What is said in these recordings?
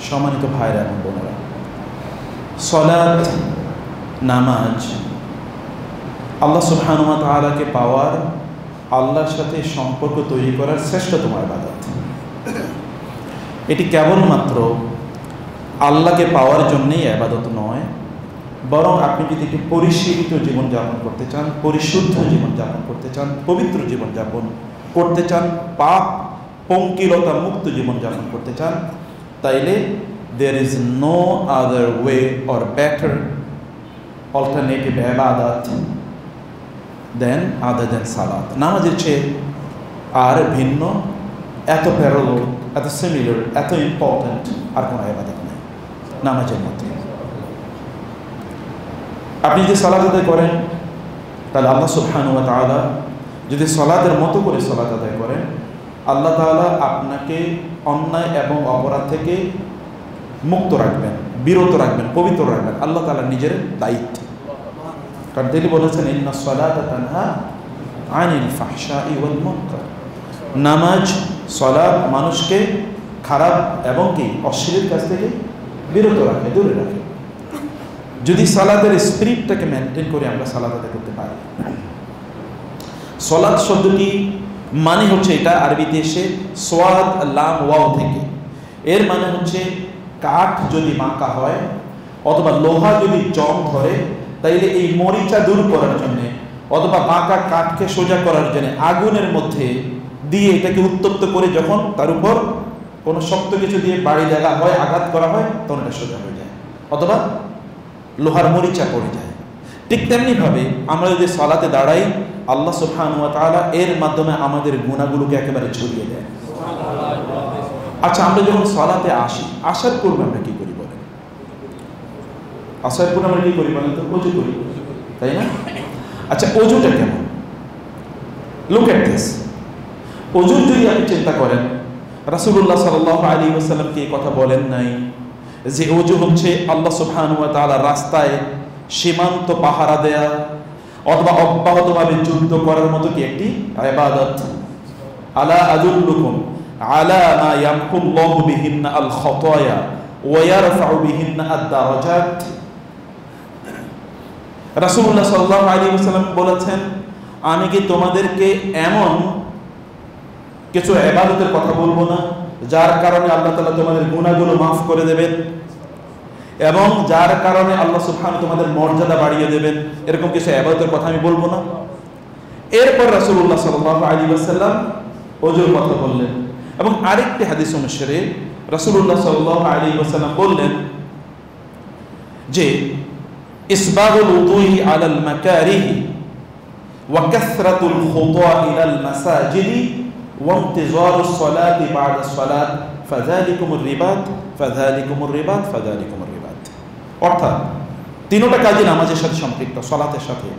সম্মানিত ভাইরা এবং বোনেরা, সালাত নামাজ আল্লাহ সুবহানাহু ওয়া তাআলাকে পাওয়ার, আল্লাহর সাথে সম্পর্ক তৈরি করার শ্রেষ্ঠতম ইবাদত। এটি কেবলমাত্র আল্লাহকে পাওয়ার জন্যই ইবাদত নয়, বরং আপনি যদি একটি পরিশীলিত জীবনযাপন করতে চান, পরিশুদ্ধ জীবনযাপন করতে চান, পবিত্র জীবনযাপন করতে চান, পাপ পঙ্কিলতা মুক্ত জীবনযাপন করতে চান, তাইলে there is no other way or better alternative ibadat other than সালাত। নামাজের চেয়ে আর ভিন্ন, এত প্যারালাল, এত সিমিলার, এত ইম্পর্ট্যান্ট আর কোনো ইবাদত নেই নামাজের মধ্যে। আপনি যে সালাত আদায় করেন, তাহলে আল্লাহ সুবহানাহু ওয়া তাআলা যদি সালাতের মতো করে সালাত আদায় করেন, আল্লাহ তাআলা আপনাকে অন্যায় এবং অপরাধ থেকে মুক্ত রাখবেন, বিরত রাখবেন, পবিত্র রাখবেন। আল্লাহ তাআলা নিজের দায়িত্ব, কারণ তিনি বলেছেন ইন্নাস সালাতা তানহা আনিল ফাহশাই ওয়াল মুনকার। নামাজ, সালাত মানুষকে খারাপ এবং কি অশ্লীল কাজ থেকে বিরত রাখে, দূরে রাখে। যদি সালাতের স্পিরিটটাকে মেনটেন করে আমরা সালাত আদায় করতে পারি। সালাত শব্দটি মানে হচ্ছে, এটা আরবিতে এসে সোয়াদ লাম ওয়াও থেকে, এর মানে হচ্ছে কাঠ যদি বাঁকা হয় অথবা লোহা যদি জং ধরে, তাইলে এই মরিচা দূর করার জন্যে অথবা বাঁকা কাঠকে সোজা করার জন্য আগুনের মধ্যে দিয়ে এটাকে উত্তপ্ত করে যখন তার উপর কোনো শক্ত কিছু দিয়ে বাড়ি দেওয়া হয়, আঘাত করা হয়, তখন এটা সোজা হয়ে যায় অথবা লোহার মরিচা পড়ে যায়। ঠিক তেমনিভাবে আমরা যদি সালাতে দাঁড়াই, আল্লাহ সুবহানাহু ওয়া তাআলা এর মাধ্যমে আমাদের গুনাহগুলোকে একেবারে ছড়িয়ে দেয়। আচ্ছা, আমরা যখন সালাতে আসি, আসার পূর্বে আমরা কি করি বলেন? আসার পূর্বে আমরা কি করি বলেন তো? ওযু করি, তাই না? আচ্ছা, ওযুটা কেমন? Look at this. ওযুর যদি আপনি চিন্তা করেন, রাসূলুল্লাহ সাল্লাল্লাহু আলাইহি ওয়াসাল্লাম কি কথা বলেন নাই যে ওযু হচ্ছে আল্লাহ সুবহানাহু ওয়া তাআলা রাস্তায় সীমান্ত পাহারা দেয়া অথবা অব্যাহতভাবে যুদ্ধ করার মতো কি একটি ইবাদত? আলা আদুল্লুকুম আলা মা ইয়ামহুল্লাহু বিহিন্না আল খাতায়া ওয়া ইয়ারফাউ বিহিন্না আদ-দারাজাত। রাসূলুল্লাহ সাল্লাল্লাহু আলাইহি ওয়াসাল্লাম বলেছেন, আমি কি তোমাদেরকে এমন কিছু ইবাদতের কথা বলবো না যার কারণে আল্লাহ তাআলা তোমাদের গুনাহগুলো মাফ করে দেবেন এবং যার কারণে আল্লাহ সুবহানাহু তোমাদের মর্যাদা বাড়িয়ে দেবেন? এরকম কিছু ইবাদতের কথা আমি বলবো না? এরপর রাসূলুল্লাহ সাল্লাল্লাহু আলাইহি ওয়াসাল্লাম ওযুর কথা বললেন এবং আরেকটি হাদিস অনুসারে রাসূলুল্লাহ সাল্লাল্লাহু আলাইহি ওয়াসাল্লাম বললেন যে ইসবাগুল উযুই আলাল মাকারিহি ওয়া কাসরাতুল খুতা ইলাল মাসাজিদি ওয়া ইনতিজারুস সালাতি বা'দাস সালাত ফাযালিকুমুর রিবাত ফাযালিকুমুর রিবাত ফাযালিকুমুর রিবাত। অর্থাৎ তিনটা কাজই নামাজের সাথে সম্পৃক্ত, সালাতের সাথে।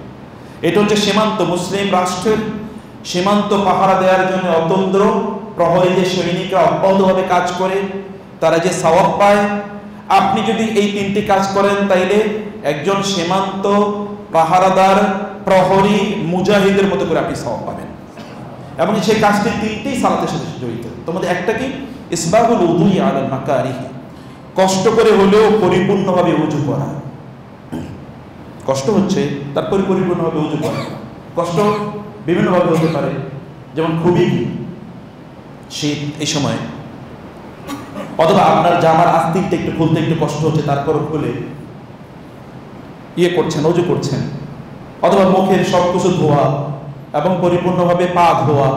এটা হচ্ছে সীমান্ত, মুসলিম রাষ্ট্রের সীমান্ত পাহারা দেওয়ার জন্য অতন্দ্র প্রহরী যে সৈনিকরা অব্যাহতভাবে কাজ করে, তারা যে সওয়াব পায়, আপনি যদি এই তিনটি কাজ করেন তাইলে একজন সীমান্ত পাহারাদার প্রহরী মুজাহিদের মতো করে আপনি সওয়াব পাবেন। এবং সেই কাজটি তিনটেই সালাতের সাথে জড়িত। তোমাদের একটা কি? ইসবাগুল উযুই আলাল মাকারিহি, কষ্ট করে হলেও পরিপূর্ণভাবে ওযু করা। কষ্ট হচ্ছে, তারপরে পরিপূর্ণভাবে ওযু করা। কষ্ট বিভিন্নভাবে হতে পারে, যেমন খুবই শীত এই সময়, অথবা আপনার জামার আস্তিকটা একটু খুলতে একটু কষ্ট হচ্ছে, তারপর খুলে করছেন, ওযু করছেন, অথবা মুখের সব কিছু ধোয়া এবং পরিপূর্ণভাবে পা ধোয়া,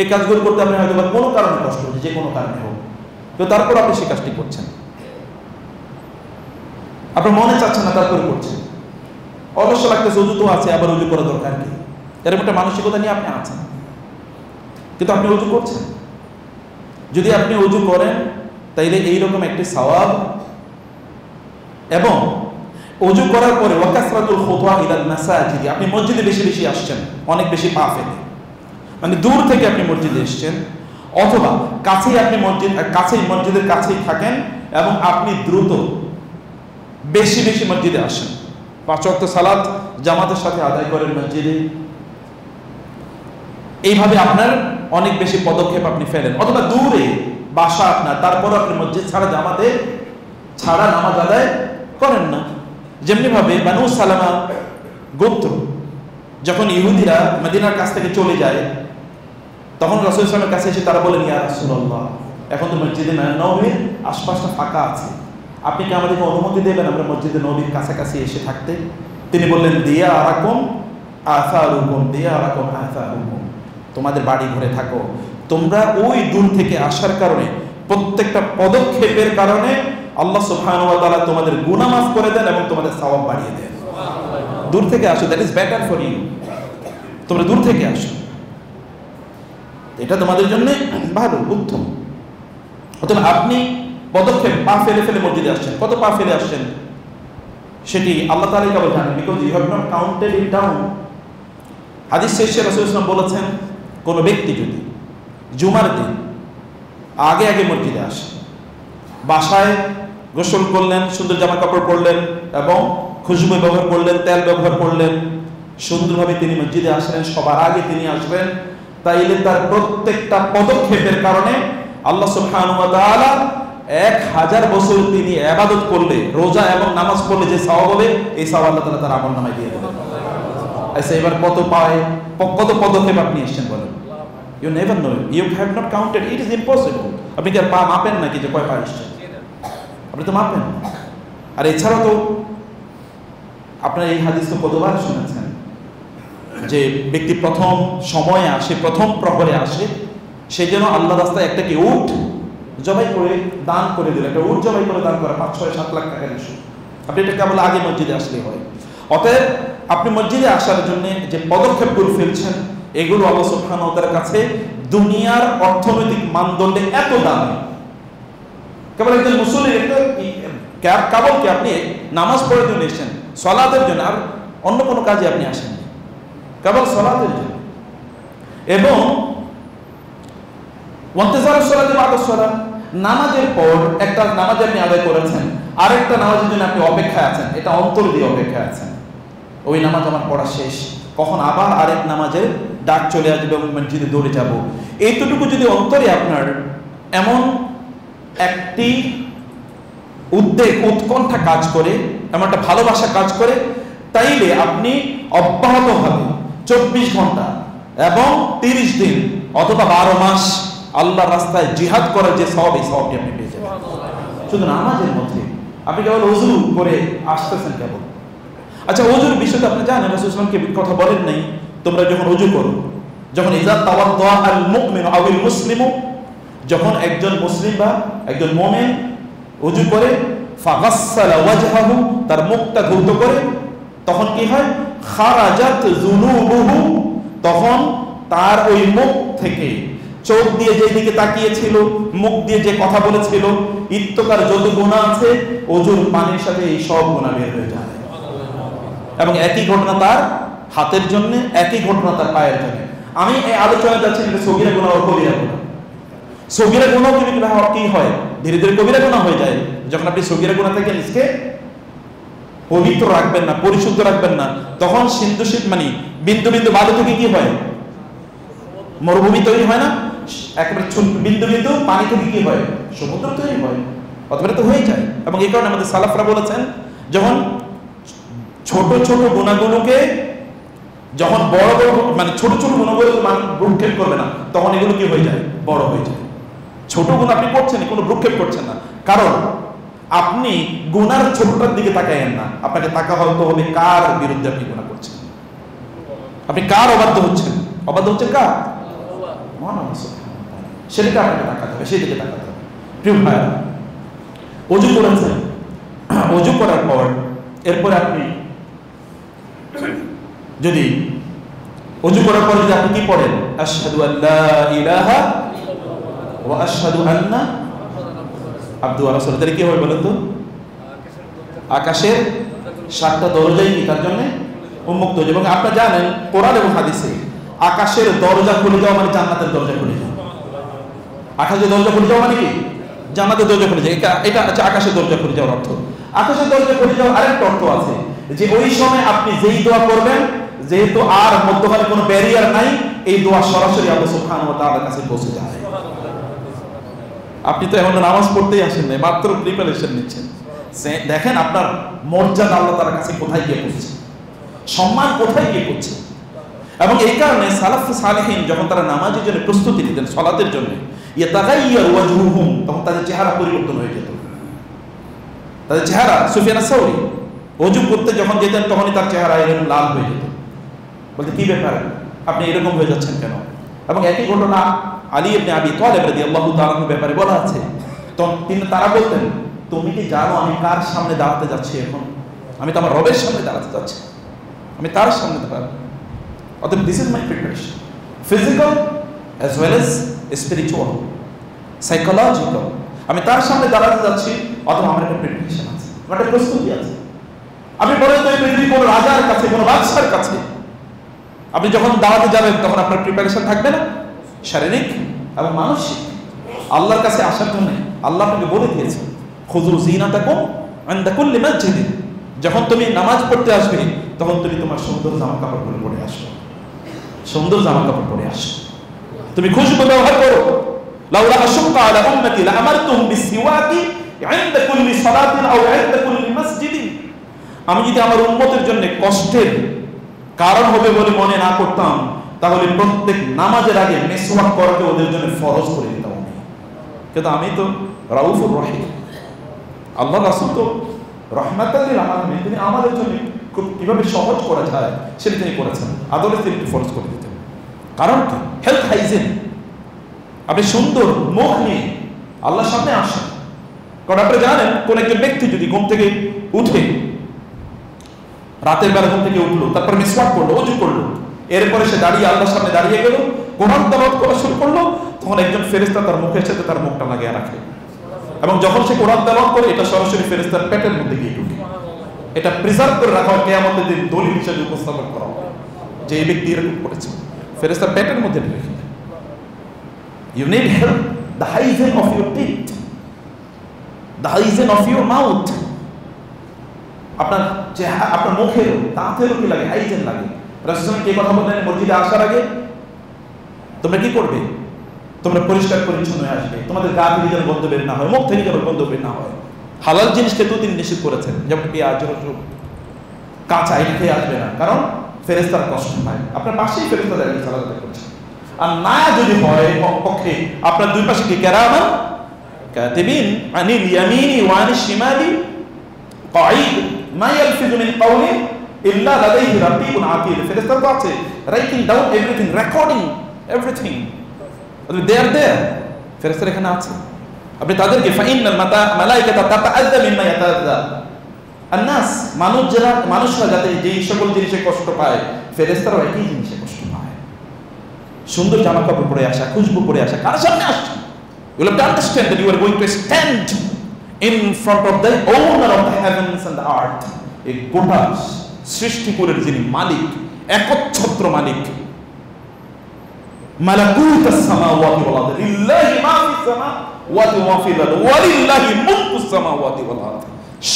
এই কাজগুলো করতে আপনি হয়তো কোনো কারণে কষ্ট হচ্ছে, যে কোনো কারণে হোক, তো তারপর আপনি সেই কাজটি করছেন, আপনার মনে চাচ্ছে না, তারপরে করছেন। অবশ্য লাগতেছে, ওযু তো আছে, আবার ওযু করা দরকার কি, এরকম একটা মানসিকতা নিয়ে আপনি আছেন, কিন্তু আপনি ওযু করছেন। যদি আপনি ওযু করেন তাইলে এইরকম একটি সওয়াব, এবং ওযু করার পরে ওয়া কাসরাতুল খুতা ইলাল মাসাজিদ, আপনি মসজিদে বেশি বেশি আসছেন, অনেক বেশি পা ফেলে, মানে দূর থেকে আপনি মসজিদে এসেছেন, অথবা কাছেই আপনি মসজিদের কাছেই থাকেন এবং আপনি দ্রুত বেশি বেশি মসজিদে আসেন, 5 ওয়াক্ত সালাত জামাতের সাথে আদায় করেন মসজিদে, এইভাবে আপনার অনেক বেশি পদক্ষেপ আপনি ফেলেন, অথবা দূরে বাসা আপনার, তারপর আপনি মসজিদ ছাড়া জামাতে ছাড়া নামাজ আদায় করেন না। যেমনি ভাবে বানু সালামা গোত্র যখন ইহুদিরা মদিনার কাছ থেকে চলে যায়, তখন রাসূল সাল্লাল্লাহু আলাইহি ওয়াসাল্লামের কাছে এসে তারা বলেন, ইয়া রাসূলুল্লাহ, এখন তো মসজিদে নববীর আশপাশটা ফাঁকা আছে, আপনি কি আমাদেরকে অনুমতি দেবেন আমরা মসজিদে নববীর কাছাকাছি এসে থাকতে? তিনি বললেন, দিয়া আরাকুম আসারুকুম, দিয়া আরাকুম আসারুকুম, তোমাদের বাড়ি ঘরে থাকো, তোমরা ওই দূর থেকে আসার কারণে, প্রত্যেকটা পদক্ষেপের কারণে আল্লাহ সুবহানাহু ওয়া তাআলা তোমাদের গুনাহ মাফ করে দেন এবং তোমাদের সওয়াব বাড়িয়ে দেন। দূর থেকে আসো, that is better for you, তোমরা দূর থেকে আসো, এটা তোমাদের জন্য ভালো, উত্তম। অথবা আপনি পদক্ষেপ পা ফেলে ফেলে মসজিদে আসছেন, কত পা ফেলে আসছেন সেটি আল্লাহ তাআলাই কেবল জানেন, because you have not counted it down. হাদিস শেষে রাসূল সাল্লাল্লাহু আলাইহি ওয়াসাল্লাম বলেছেন, কোন ব্যক্তি যদি জুমার দিন আগে আগে মসজিদে আসে, বাসায় গোসল করলেন, সুন্দর জামা কাপড় পরলেন এবং খুশবু ব্যবহার করলেন, তেল ব্যবহার করলেন, সুন্দরভাবে তিনি মসজিদে আসলেন, সবার আগে তিনি আসবেন, তাইলে তার প্রত্যেকটা পদক্ষেপের কারণে আল্লাহ সুবহানাহু ওয়া তাআলা 1000 বছর তিনি ইবাদত করলে, রোজা এবং নামাজ পড়লে যে সওয়াব হবে, এই সওয়াব আল্লাহ তাআলা তার আমলনামায় দিয়ে দেবেন। আচ্ছা, এবার কত পদক্ষেপ আপনি এসেছেন বলেন? You never know, you have not counted, it is impossible. আপনি কি আর পা মাপেন নাকি যে কয় পা এসেছেন? আপনি তো মাপেন। আর এছাড়াও তো আপনারা এই হাদিস তো কতবার শুনেছেন যে ব্যক্তি প্রথম সময়ে আসে, প্রথম প্রহরে আসে, সেই জন্য আল্লাহ রাস্তায় একটা কি উট জবাই করে দান করে দিল, একটা উট জবাই করে দান করা 5, 6, 7 লাখ টাকার ইস্যু। আপনি এটা কেবল আগে মসজিদে আসলে হয়। অতএব আপনি মসজিদে আসার জন্য যে পদক্ষেপগুলো ফেলছেন, এগুলো আল্লাহ সুবহানাহু ওয়া তাআলার কাছে দুনিয়ার অর্থনৈতিক মানদণ্ডে এত দামি। কেবল একজন মুসল্লির কেবল কি আপনি নামাজ পড়ার জন্য এসেছেন, সালাতের জন্য, আর অন্য কোনো কাজে আপনি আসেন, কেবল সালাতের জন্য। এবং নামাজের পর একটা নামাজ আপনি আদায় করেছেন, আরেকটা নামাজের জন্য আপনি অপেক্ষায় আছেন, এটা অন্তর দিয়ে অপেক্ষায় আছেন, ওই নামাজ আমার পড়া শেষ, কখন আবার আরেক নামাজের ডাক চলে আসবে এবং মসজিদে দৌড়ে যাব। এইটুকু যদি অন্তরে আপনার এমন একটি উদ্বেগ, উৎকণ্ঠা কাজ করে, এমন একটা ভালোবাসা কাজ করে, তাইলে আপনি অব্যাহতভাবে 24 ঘন্টা এবং 30 দিন অথবা 12 মাস আল্লাহর রাস্তায় জিহাদ করার যে সওয়াব, এই সওয়াবটি আপনি পেয়ে যাবেন। শুধু নামাজের মধ্যে আপনি কেবল ওযু করে আসতেছেন কেবল। আচ্ছা, ওযুর বিষয়টা আপনি জানেন, রাসূল সাল্লাল্লাহু আলাইহি ওয়াসাল্লাম কথা বলেন নাই, তোমরা যখন ওযু করো, যখন ইযা তাওয়াদ্দা আল মুমিনু আও আল মুসলিমু, যখন একজন মুসলিম বা একজন মুমিন ওযু করে, ফাগাসসালা ওয়াজহাহু, তার মুখটা ধৌত করে, তখন কি হয়? খারাজাত যুনুবুহু, তখন তার ওই মুখ থেকে, চোখ দিয়ে যে দিকে তাকিয়েছিল, মুখ দিয়ে যে কথা বলেছিল, ইত্তকার যত গুনাহ আছে, ওযুর পানির সাথে এই সব গুনাহ বের হয়ে যায়। এবং একই ঘটনা তার হাতের জন্য, একই ঘটনা তার পায়ের জন্য। আমি এই আলোচনা যাচ্ছি সগীরা গুনাহ ও কবিরা গুনাহ। সগীরা গুনাহ কি হয়? ধীরে ধীরে কবিরা গুনাহ হয়ে যায়। যখন আপনি সগীরা গুনাহ থেকে নিজকে পবিত্র রাখবেন না, পরিশুদ্ধ রাখবেন না, তখন সিন্ধু মানে বিন্দু বিন্দু বালু থেকে কি হয়? মরুভূমি তৈরি হয় না? একেবারে বিন্দু বিন্দু পানি থেকে কি হয়? সমুদ্র তৈরি হয়। অথবা তো হয়ে যায়। এবং এই কারণে আমাদের সালাফরা বলেছেন, যখন ছোট ছোট গুনাহগুলোকে, যখন বড় বড় মানে ছোট ছোট গুনাহগুলো ভ্রুক্ষেপ করবে না, তখন এগুলো কি হয়ে যায়? বড় হয়ে যায়। ছোট গুনাহ আপনি করছেন, কোনো ভ্রুক্ষেপ করছেন না, কারণ আপনি গুনার ছোটটার দিকে তাকায়েন না, আপনাকে তাকা হতে হবে কার বিরুদ্ধে আপনি গুনাহ করছেন, আপনি কার অবাধ্য হচ্ছেন। অবাধ্য হচ্ছেন কার? সেদিকে আপনাকে তাকাতে হবে, সেদিকে তাকাতে হবে। প্রিয় ভাইরা, ওযু করেছেন, ওযু করার পর এরপরে আপনি যদি ওযু করার পর যদি আপনি কি পড়েন? আশহাদু আল্লা ইলাহা ওয়া আশহাদু আন্না আবদুহু ওয়া রাসূলুহু, তাহলে কি হবে বলেন তো? আকাশের 7টা দরজাই কি তার জন্য উন্মুক্ত হয়ে যাবে। এবং আপনারা জানেন কোরআন এবং হাদিসে আকাশের দরজা খুলে যাওয়া মানে জান্নাতের দরজা খুলে যাওয়া। আকাশের দরজা খুলে যাওয়া মানে কি? জান্নাতের দরজা খুলে যায়। এটা হচ্ছে আকাশের দরজা খুলে যাওয়ার অর্থ। আকাশের দরজা খুলে যাওয়ার আরেকটা অর্থ আছে, যে ওই সময় আপনি যেই দোয়া করবেন, যেহেতু আর মধ্যখানে কোনো ব্যারিয়ার নাই, এই দোয়া সরাসরি আল্লাহ সুবহানাহু ওয়া তাআলার কাছে পৌঁছে যায়। আপনি তো এখন নামাজ পড়তেই আসেন না, মাত্র প্রিপারেশন নিচ্ছেন। দেখেন আপনার মর্যাদা আল্লাহ তাআলার কাছে কোথায় গিয়ে পৌঁছছে, সম্মান কোথায় গিয়ে পৌঁছছে। এবং এই কারণে সালাফ সালেহিন যখন তারা নামাজের জন্য প্রস্তুতি নিতেন, সালাতের জন্য, ইয়াতাগায়্যারু ওয়াজহুহুম, তখন তাদের চেহারা পরিবর্তন হয়ে যেত। তাদের চেহারা, সুফিয়ান আস-সাউরি ওযু করতে যখন যেতেন তখনই তার চেহারা এরকম লাল হয়ে যেত। বলতে কি ব্যাপার, আপনি এরকম হয়ে যাচ্ছেন কেন? এবং একই ঘটনা আলী ইবনে আবি তালেব রাদিয়াল্লাহু তাআলার ব্যাপারে বলা আছে। তখন তারা বলতেন, তুমি কি জানো আমি কার সামনে দাঁড়াতে যাচ্ছি এখন? আমি তো আমার রবের সামনে দাঁড়াতে যাচ্ছি, আমি তার সামনে দাঁড়াবো। অতএব this is my preparation, physical as well as spiritual, psychological. আমি তার সামনে দাঁড়াতে যাচ্ছি, অথবা আমার একটা প্রিপারেশন আছে, আমার একটা প্রস্তুতি আছে। আপনি বলেন তো পৃথিবীর কোনো রাজার কাছে, কোনো বাদশার কাছে আপনি যখন দাঁড়াতে যাবেন তখন আপনার প্রিপারেশন থাকবে না, শারীরিক এবং মানসিক। আল্লাহর কাছে আসার জন্য আল্লাহ আপনাকে বলে দিয়েছে, খুযু যিনাতাকুম ইনদা কুল্লি মাসজিদিন, যখন তুমি নামাজ পড়তে আসবে তখন তুমি তোমার সুন্দর জামা কাপড় পরে আসো, সুন্দর জামা কাপড় পরে আসো, তুমি খুশবু ব্যবহার করো। লাউলা আশুক্কা আলা উম্মতি লাআমারতুহুম বিসসিওয়াকি ইনদা কুল্লি সালাতিন আও ইনদা কুল্লি মাসজিদিন, আমি যদি আমার উম্মতের জন্য কষ্টের কারণ হবে বলে মনে না করতাম, তাহলে প্রত্যেক নামাজের আগে মিসওয়াক করাকে ওদের জন্য ফরজ করে দিতাম। কিন্তু আমি তো রাউফুর রহিম, আল্লাহ রাসূল তো রাহমাতাল লিল আলামিন, তিনি আমাদের জন্য কিভাবে সহজ করা যায় সেটা তিনি করেছেন, আদলে তিনি ফরজ করে দিতেন। কারণ কি? Health hygiene. আপনি সুন্দর মুখ নিয়ে আল্লাহর সামনে আসেন। কারণ আপনি জানেন, কোন একজন ব্যক্তি যদি ঘুম থেকে উঠে, রাতের বেলা ঘুম থেকে উঠলো, তারপর মিসওয়াক করলো, ওযু করলো, এরপরে সে দাঁড়িয়ে আল্লাহর সামনে দাঁড়িয়ে গেল, কোরআন তেলাওয়াত করা শুরু করলো, তখন একজন ফেরেশতা তার মুখের সাথে তার মুখটা লাগিয়ে রাখে। এবং যখন সে কোরআন তেলাওয়াত করে, এটা সরাসরি ফেরেশতার পেটের মধ্যে গিয়ে ঢুকে। এটা প্রিজার্ভ করে রাখা হয়, কিয়ামতের দিন দলিল হিসেবে উপস্থাপন করা হবে যে এই ব্যক্তি এরকম করেছে, ফেরেশতার পেটের মধ্যে ঢুকে। You need help, the hygiene of your teeth, the hygiene of your mouth. আপনার মুখেরও দাঁতেরও কি লাগে? হাইজিন লাগে। রাসূল কে কথা বললেন মসজিদে আসার আগে? তোমরা কি করবে? তোমরা পরিষ্কার পরিচ্ছন্ন হয়ে আসবে, তোমাদের গা থেকে যেন গন্ধ বের না হয়, মুখ থেকে যেন গন্ধ বের না হয়। হালাল জিনিস খেতেও তিনি নিষেধ করেছেন, যেমন পেঁয়াজ, রসুন, কাঁচা এটা খেয়ে আসবে না, কারণ ফেরেশতার কষ্ট হয়। আপনার পাশেই ফেরেশতা দাঁড়িয়ে সালাত করছে। আর না যদি হয় পক্ষে, আপনার দুই পাশে কি কিরামান কাতিবিন আনিল ইয়ামিনি ওয়া আনিশ শিমালি কাঈদ মা ইয়ালফিযু মিন কাওলিন ইল্লা লাদাইহি রাকিবুন আতীদ। ফেরেশতা তো আছে, writing down everything, recording everything, they are there. ফেরেশতা এখানে আছে, আপনি তাদেরকে ফাইনাল মালাইকাতা তাতাআযযা মিম্মা ইয়াতাআযযা আন-নাস, মানুষরা যাতে যেই সকল জিনিসে কষ্ট পায়, ফেরেশতারাও একই জিনিসে কষ্ট পায়। সুন্দর জামা কাপড় পরে আসা, খুশবু পরে আসা, কার সামনে আসছে? You will have to understand that you are going to stand in front of the owner of the heavens and the earth, এই গোটা সৃষ্টিকুলের যিনি মালিক, একচ্ছত্র মালিক। মালাকুতাস সামাওয়াতি ওয়াল আরদ, লিল্লাহি মা ফিস সামাওয়াতি ওয়া ফিল আরদ ওয়া লিল্লাহি মুলকুস সামাওয়াতি ওয়াল আরদ।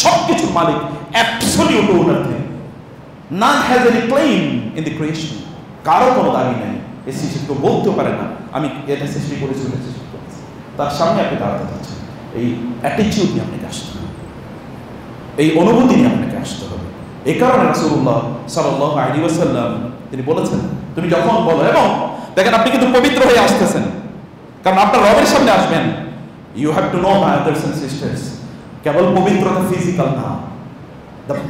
সবকিছুর মালিক, অ্যাবসলিউট ওনার তিনি। None has any claim in the creation, কারো কোনো দাবি নেই। এই সৃষ্টি কেউ বলতে পারে না আমি এটা সৃষ্টি করেছি, ওটা সৃষ্টি করেছি। তার সামনে আপনি দাঁড়াতে পারছেন, এই অ্যাটিটিউড নিয়ে আপনাকে আসতে হবে, এই অনুভূতি নিয়ে আপনাকে আসতে হবে। এই কারণে রাসূলুল্লাহ সাল্লাল্লাহু আলাইহি ওয়াসাল্লাম তিনি বলেছেন, তুমি যখন বলো, এবং দেখেন আপনি কিন্তু পবিত্র হয়ে আসতেছেন, কারণ আপনার রবের সামনে আসবেন। You have to know my brothers and sisters, কেবল পবিত্রতা ফিজিক্যাল না,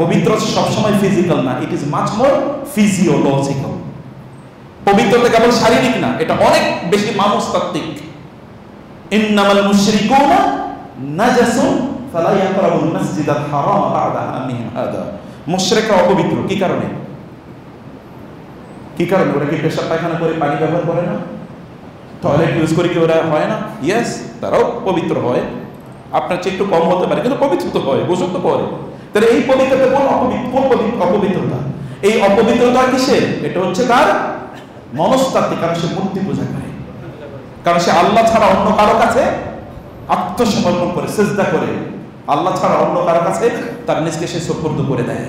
পবিত্রতা সবসময় ফিজিক্যাল না, it is much more physiological. পবিত্রতা কেবল শারীরিক না, এটা অনেক বেশি মানসতাত্ত্বিক। ইন্নামাল মুশরিকুনা নাজাসুন ফালা ইয়াকরাবুল মাসজিদাল হারাম বা'দা আমিহিম হাদা। মুশরিকরা অপবিত্র কি কারণে? কি কারণে? ওরা কি পেশাব পায়খানা করে পানি ব্যবহার করে না? টয়লেট ইউজ করে কি ওরা হয় না? ইয়েস, তারাও পবিত্র হয়, আপনার চেয়ে একটু কম হতে পারে, কিন্তু পবিত্র তো হয়, গোসল তো করে। তাহলে এই পবিত্রতা কোন অপবিত্রতা? এই অপবিত্রতা কিসের? এটা হচ্ছে তার মনস্তাত্ত্বিক, কারণ সে মূর্তি পূজা করে, কারণ সে আল্লাহ ছাড়া অন্য কারো কাছে আত্মসমর্পণ করে, সিজদা করে, আল্লাহ ছাড়া অন্য কারো কাছে তার নিজকে সে সুপর্দ করে দেয়।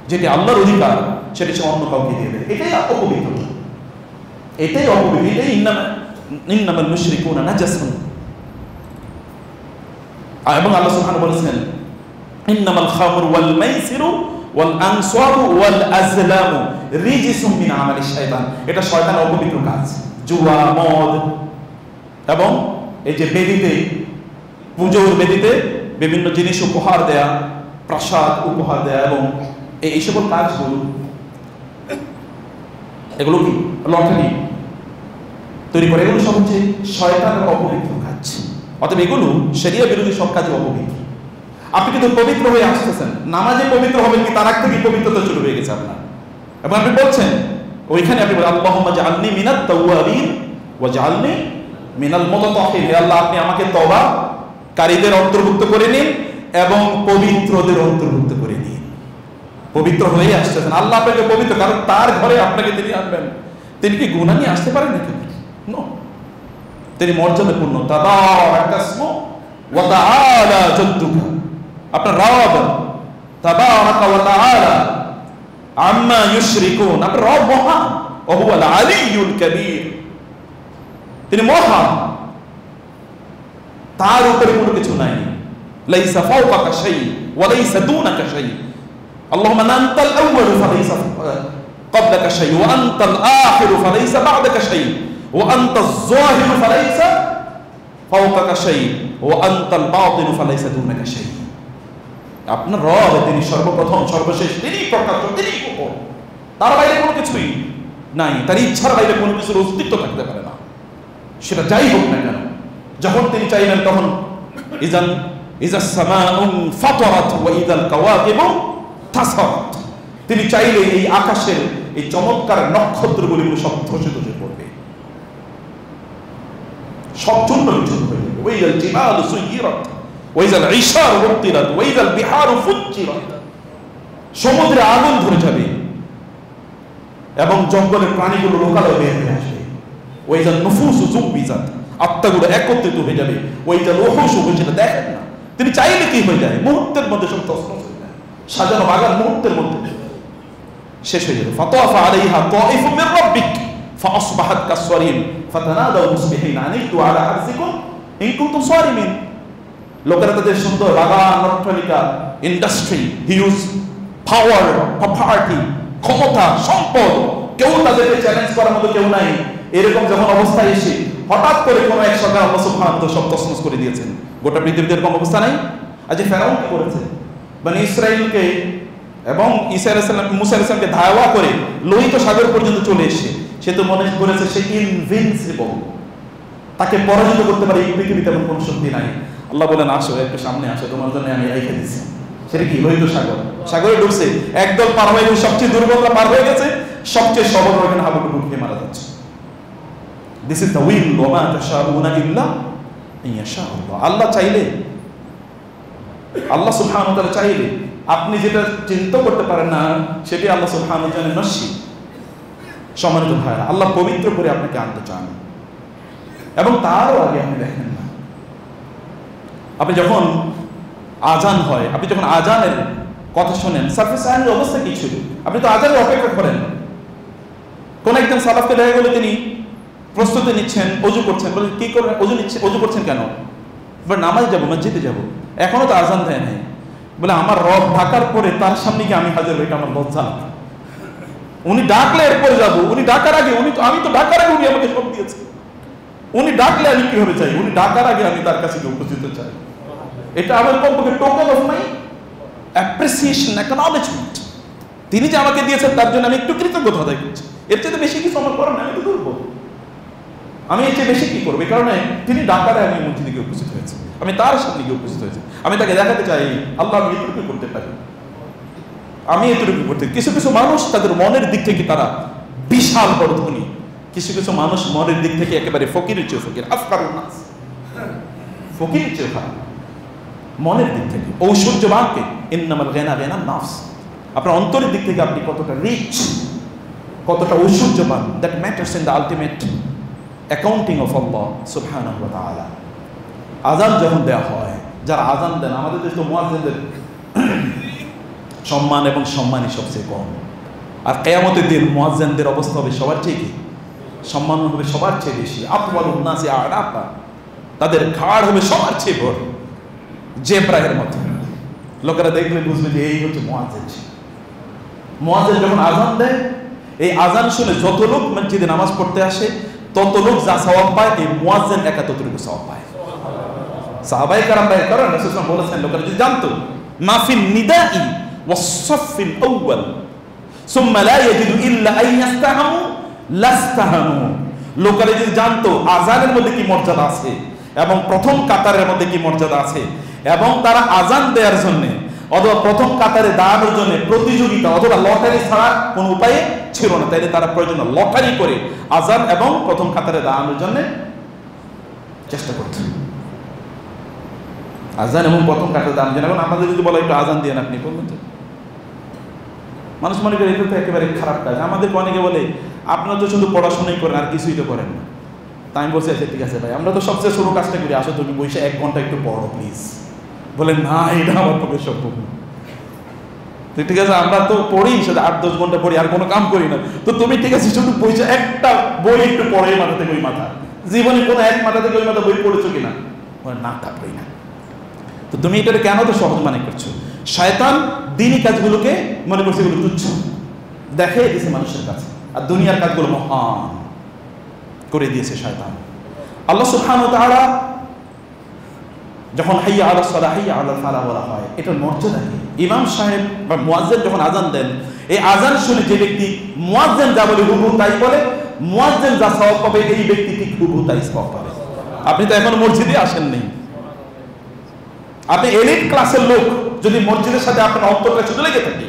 যেটি আল্লাহর অধিকার সেটি সে অন্য কাউকে দিয়ে দেয়। এটাই অপবিত্রতা, এটাই অপবিত্র, এটাই ইন্নামাল মুশরিকুনা নাজাসুন। এবং আল্লাহ সুবহানাহু বলেছেন ইন্নামাল খামরু ওয়াল মাইসিরু ওয়াল আনসাবু ওয়াল আজলামু রিজসুম মিন আমালিশ শাইতান। এটা শয়তানের অপবিত্র কাজ। জুয়া, মদ এবং এই যে বেদিতে, পুজোর বেদিতে বিভিন্ন জিনিস উপহার দেয়া, প্রসাদ উপহার দেয়া এবং এই সকল কাজগুলো, এগুলো কি লটারি তৈরি করে, এগুলো সব হচ্ছে শয়তানের অপবিত্র কাজ। অতএব এগুলো শরিয়া বিরোধী সব কাজে অপবিত্র। আপনি কিন্তু পবিত্র হয়ে আসতেছেন, নামাজে পবিত্র হবেন কি তার আগ থেকে পবিত্রতা শুরু হয়ে গেছে আপনার, এবং আপনি বলছেন ওইখানে আপনি বলেন আল্লাহুম্মা জাআলনি মিনাত তাওয়াবিন ওয়া জাআলনি মিনাল মুতাতাহহিরিন। হে আল্লাহ, আপনি আমাকে তওবাকারীদের অন্তর্ভুক্ত করে নিন এবং পবিত্রদের অন্তর্ভুক্ত করে নিন। পবিত্র হয়ে আসতেছেন, আল্লাহ আপনাকে পবিত্র, কারণ তার ঘরে আপনাকে তিনি আনবেন। তিনি কি গুনাহ নিয়ে আসতে পারেন নাকি? নো, তিনি মর্যাদাপূর্ণ। তাবারাকাসমু ওয়া তাআলা জাদ্দুকা, আপনার রব তাবারাকা ওয়া তাআলা আম্মা ইউশরিকুন, আপনার রব মহান, ওয়া হুয়াল আলিয়্যুল কাবীর, তিনি মহান, তার উপরে কোনো কিছু নাই। লাইসা ফাওকাকা শাই ওয়া লাইসা দুনাকা শাই। আল্লাহুম্মা আনতাল আউওয়ালু ফালাইসা ক্বাবলাকা শাই ওয়া আনতাল আখিরু ফালাইসা বা'দাকা শাই ওয়া আনতাজ যাহিরু ফালাইসা ফাওকাকা শাই ওয়া আনতাল বাতিনু ফালাইসা দুনাকা শাই। আপনার রব, তিনি সর্বপ্রথম সর্বশেষ, তিনি প্রকাশ্য, তিনি গোপন, তার বাইরে কোনো কিছুই নাই, তার ইচ্ছার বাইরে কোনো কিছুর অস্তিত্ব থাকতে পারে না, সেটা যাই হোক না কেন। যখন তিনি চাইলেন তখন ইজাস সামাউ ফাতারাত ওয়া ইযাল কাওয়াকিবু তাসারাত, তিনি চাইলে এই আকাশের এই চমৎকার নক্ষত্রগুলি সব ধসে ধসে পড়বে, সব চূর্ণ বিচূর্ণ হয়ে যাবে। ওয়া ইযাল জিবালু সুয়িরাত ওয়া ইযাল ইশারু উতিরাত ওয়া ইযাল বিহারু ফুজ্জিরাত, সমুদ্রে আগুন ধরে যাবে এবং জঙ্গলের প্রাণীগুলো লোকালয়ে বের হয়ে আসবে। ওয়া ইযাল নুফুসু যুবিজাত, আত্মাগুলো একত্রিত হয়ে যাবে। ওয়া ইযাল উহুশু, সেটা দেখেন না, তিনি চাইলে কি হয়ে যায়, মুহূর্তের মধ্যে সব তছনছ হয়ে যায়, সাজানো বাগান মুহূর্তের মধ্যে শেষ হয়ে যাবে। ফাতাফা আলাইহা তাইফুম মির রাব্বিক ফাআসবাহাত কাসসারিম ফাতানাদাউ মুসবিহিন আনিতু আলা আরজিকুম ইন কুনতুম সারিমিন। লোকেরা তাদের সুন্দর বাগান, অট্টালিকা, ইন্ডাস্ট্রি, হিউজ পাওয়ার, প্রপার্টি, ক্ষমতা, সম্পদ, কেউ তাদেরকে চ্যালেঞ্জ করার মতো কেউ নাই, এরকম যখন অবস্থায় এসে হঠাৎ করে কোনো এক সরকার আল্লাহ সুবহানাহু ওয়া তাআলা সব তছনছ করে দিয়েছেন। গোটা পৃথিবীতে এরকম অবস্থা নাই। আজ ফেরাউন কি করেছে, মানে ইসরায়েলকে এবং ঈসা আলাইহিস সালাম, মুসা আলাইহিস সালামকে ধাওয়া করে লোহিত সাগর পর্যন্ত চলে এসে সে তো মনে করেছে সে ইনভিনসিবল, তাকে পরাজিত করতে পারে এই পৃথিবীতে এমন কোনো শক্তি নাই। আল্লাহ বলেন আসো, একটু সামনে আসো, তোমার জন্য আমি রেখে দিচ্ছি। সেটা কি? লোহিত সাগর, সাগরে ঢুকছে, একদল পার হয়ে গেছে, সবচেয়ে দুর্বলরা পার হয়ে গেছে, সবচেয়ে সবল ওখানে হাবুডুবু খেয়ে মারা যাচ্ছে। দিস ইজ দ্য উইল ওয়া মা তাশাউনা ইল্লা ইনশা আল্লাহ। আল্লাহ চাইলে, আল্লাহ সুবহানাহু ওয়া তাআলা চাইলে, আপনি যেটা চিন্তা করতে পারেন না সেটি আল্লাহ সুবহানাহু ওয়া তাআলা নসি। সম্মানিত ভাইরা, আল্লাহ পবিত্র করে আপনাকে আনতে চান, এবং তারও আগে আপনি দেখেন না, আপনি যখন আজান হয়, আপনি যখন আজানের কথা শোনেন, সার্ফেস আইনের অবস্থা কি ছিল? আপনি তো আজানের অপেক্ষা করেন। কোন একজন সালাফকে দেখা গেলে তিনি প্রস্তুতি নিচ্ছেন, অজু করছেন, বলে কি করবেন? অজু করছেন কেন? বলে নামাজ যাবো, মসজিদে যাবো, এখনো তো আজান দেয় নাই। বলে আমার রব ডাকার পরে তার সামনে গিয়ে আমি হাজির হই, এটা আমার লজ্জা। উনি ডাকলে এরপরে যাবো, উনি ডাকার আগে, আমি তো ডাকার আগে উনি আমাকে সব দিয়েছে, উনি ডাকলে আমি কিভাবে চাই? উনি ডাকার আগে আমি তার কাছে গিয়ে উপস্থিত চাই। এটা আমার কমপক্ষে token of my appreciation, acknowledgement. তিনি যে আমাকে দিয়েছেন তার জন্য আমি একটু কৃতজ্ঞতা আদায় করছি। এর চেয়ে বেশি কিছু আমার করার না, আমি তো দুর্বল, আমি এর চেয়ে বেশি কি করবো? এই কারণে তিনি ডাকারে আমি মসজিদে গিয়ে উপস্থিত হয়েছি, আমি তার সামনে গিয়ে উপস্থিত হয়েছি, আমি তাকে দেখাতে চাই আল্লাহ আমি এতটুকু করতে পারি, আমি এতটুকু করতে। কিছু কিছু মানুষ তাদের মনের দিক থেকে তারা বিশাল বড় ধনী, কিছু কিছু মানুষ মনের দিক থেকে একেবারে ফকিরের চেয়ে ফকির, আফকারুন নাস, ফকিরের চেয়ে খারাপ মনের দিক থেকে। ঐশ্বর্যবানকে ইন্নামাল গিনা গিনান নাফস, আপনার অন্তরের দিক থেকে আপনি কতটা রিচ, কতটা ঐশ্বর্যবান, that matters in the ultimate accounting of Allah সুবহানাহু ওয়া তাআলা। আজান যখন দেওয়া হয়, যারা আজান দেন, আমাদের দেশে তো মুয়াজ্জিনদের সম্মান এবং সম্মানই সবচেয়ে কম, আর কিয়ামতের দিন মুয়াজ্জিনদের অবস্থা হবে সবার চেয়ে কি সম্মান হবে সবার চেয়ে বেশি। আতওয়ালুন নাসি আ'নাকা, তাদের ঘাড় হবে সবার চেয়ে বড়, জেব্রাহের মতো। লোকেরা দেখলে বুঝবে যে এই হচ্ছে মুয়াজ্জিন। মুয়াজ্জিন যখন আজান দেয়, এই আজান শুনে যত লোক মসজিদে নামাজ পড়তে আসে তত লোক যা সওয়াব পায়, এই মুয়াজ্জিন একা ততটুকু সওয়াব পায়। সাহাবায়ে কেরাম বাইরে করেন, রাসূল সাল্লাল্লাহু আলাইহি ওয়াসাল্লাম বলেছেন, লোকেরা যদি জানতো মাফিন নিদাই ওয়াস-সাফিল আউয়াল সুম্মা লা ইয়াজিদু ইল্লা আন ইস্তাহামু লাস্তাহামু, লোকেরা যদি জানতো আজানের মধ্যে কি মর্যাদা আছে এবং প্রথম কাতারের মধ্যে কি মর্যাদা আছে, এবং তারা আজান দেওয়ার জন্য অথবা প্রথম কাতারে দাঁড়ানোর জন্য প্রতিযোগিতা অথবা লটারি ছাড়া কোনো উপায় ছিল না, তাইলে তারা প্রয়োজন লটারি করে আজান এবং প্রথম কাতারে দাঁড়ানোর জন্য চেষ্টা করত। আজান এবং প্রথম কাতারে দাঁড়ানোর জন্য। এখন আমাদের যদি বলা একটু আজান দিয়ে আপনি বলবেন তো, মানুষ মনে করে এটা তো একেবারে খারাপ কাজ। আমাদের অনেকে বলে আপনারা তো শুধু পড়াশোনাই করেন আর কিছুই তো করেন না। তাই আমি বলছি আচ্ছা ঠিক আছে ভাই, আমরা তো সবচেয়ে ছোট কাজটা করি, আসো তুমি বসে 1 ঘন্টা একটু পড়ো প্লিজ। বলেন না, এটা আমার পক্ষে সম্ভব না। ঠিক আছে, আমরা তো পড়ি সেটা 8-10 ঘন্টা পড়ি, আর কোনো কাম করি না। তো তুমি ঠিক আছে শুধু বসে একটা বই একটু পড়ে মাথা থেকে ওই মাথা, জীবনে কোনো এক মাথা থেকে ওই মাথা বই পড়েছো কিনা? না, তা পড়ি না। তো তুমি এটা কেন তো সহজ মনে করছো? শয়তান দ্বীনি কাজগুলোকে মনে করছে এগুলো তুচ্ছ, দেখে দিয়েছে মানুষের কাছে, আর দুনিয়ার কাজগুলো মহান করে দিয়েছে শয়তান। আল্লাহ সুবহানাহু ওয়া তাআলা যখন হাইয়া আলাস সালাহ হাইয়া আলাল ফালাহ বলা হয়, এটার মর্যাদা কি? ইমাম সাহেব বা মুয়াজ্জিন যখন আজান দেন, এই আজান শুনে যে ব্যক্তি মুয়াজ্জিন যা বলে হুবহু তাই বলে, মুয়াজ্জিন যা সওয়াব পাবে এই ব্যক্তি ঠিক হুবহু তাই সওয়াব পাবে। আপনি তো এখন মসজিদে আসেন নাই, আপনি এলিট ক্লাসের লোক, যদি মসজিদের সাথে আপনার অন্তরটা শুধু লেগে থাকে,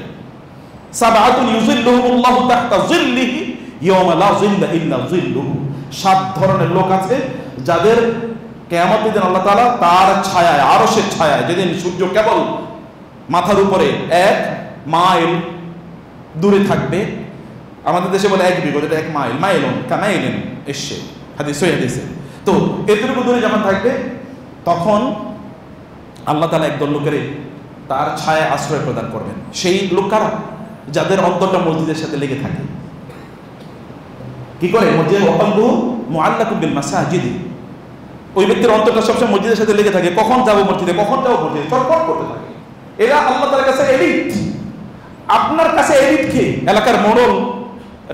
সাবআতুন ইউযিল্লুহুমুল্লাহু তাহতা যিল্লিহি ইয়াওমা লা যিল্লা ইল্লা যিল্লুহু, 7 ধরনের লোক আছে যাদের কিয়ামতের দিন আল্লাহ তাআলা তার ছায়ায়, আরশের ছায়ায়, যেদিন সূর্য কেবল মাথার উপরে 1 মাইল দূরে থাকবে, আমাদের দেশে বলে 1 বিঘত, এটা 1 মাইল, মাইলুন কামাইলিন এসে হাদিস সহিহ হাদিসে। তো এতটুকু দূরে যখন থাকবে তখন আল্লাহ তাআলা একদল লোকের তার ছায়ায় আশ্রয় প্রদান করবেন। সেই লোক কারা? যাদের অন্তরটা মসজিদের সাথে লেগে থাকে। কি করে? মসজিদের ওয়াকলবু মুআল্লাকুম বিল মাসাজিদ, ওই ব্যক্তির অন্তরটা সবসময় মসজিদের সাথে লেগে থাকে। কখন যাবো মসজিদে, কখন যাবো মসজিদে, চটপট করতে থাকে। এরা আল্লাহ তাআলার কাছে এলিট। আপনার কাছে এলিট কে? এলাকার মোড়ল,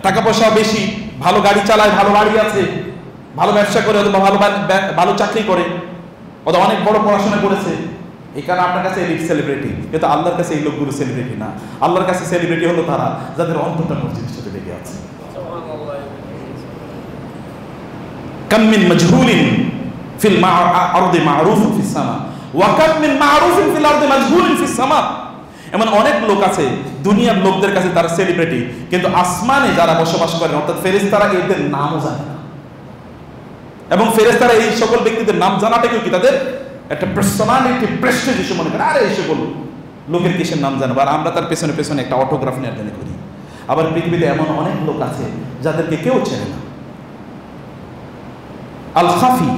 টাকা পয়সা বেশি, ভালো গাড়ি চালায়, ভালো বাড়ি আছে, ভালো ব্যবসা করে, অথবা ভালো চাকরি করে, অথবা অনেক বড় পড়াশোনা করেছে, এখানে আপনার কাছে এলিট সেলিব্রিটি। কিন্তু আল্লাহর কাছে এই লোকগুলো সেলিব্রিটি না। আল্লাহর কাছে সেলিব্রিটি হলো তারা যাদের অন্তরটা মসজিদের সাথে লেগে আছে। কাম মিন মাজহুলিন ফিল আরদি মারুফুন ফিস সামা ওয়া কাম মিন মারুফিন ফিল আরদি মাজহুলিন ফিস সামা। এমন অনেক লোক আছে দুনিয়ার লোকদের কাছে তারা সেলিব্রিটি, কিন্তু আসমানে যারা বসবাস করেন অর্থাৎ ফেরেশতারা এদের নামও জানে না। এবং ফেরেশতারা এই সকল ব্যক্তিদের নাম জানাটাকেও কি তাদের একটা পার্সোনালিটি, প্রেস্টিজ হিসেবে মনে করে। আরে এই সকল লোকের কিসের নাম জানবো, আর আমরা তার পেছনে পেছনে একটা অটোগ্রাফ নেওয়ার জন্য করি। আবার পৃথিবীতে এমন অনেক লোক আছে যাদেরকে কেউ চেনে না। আল খাফি,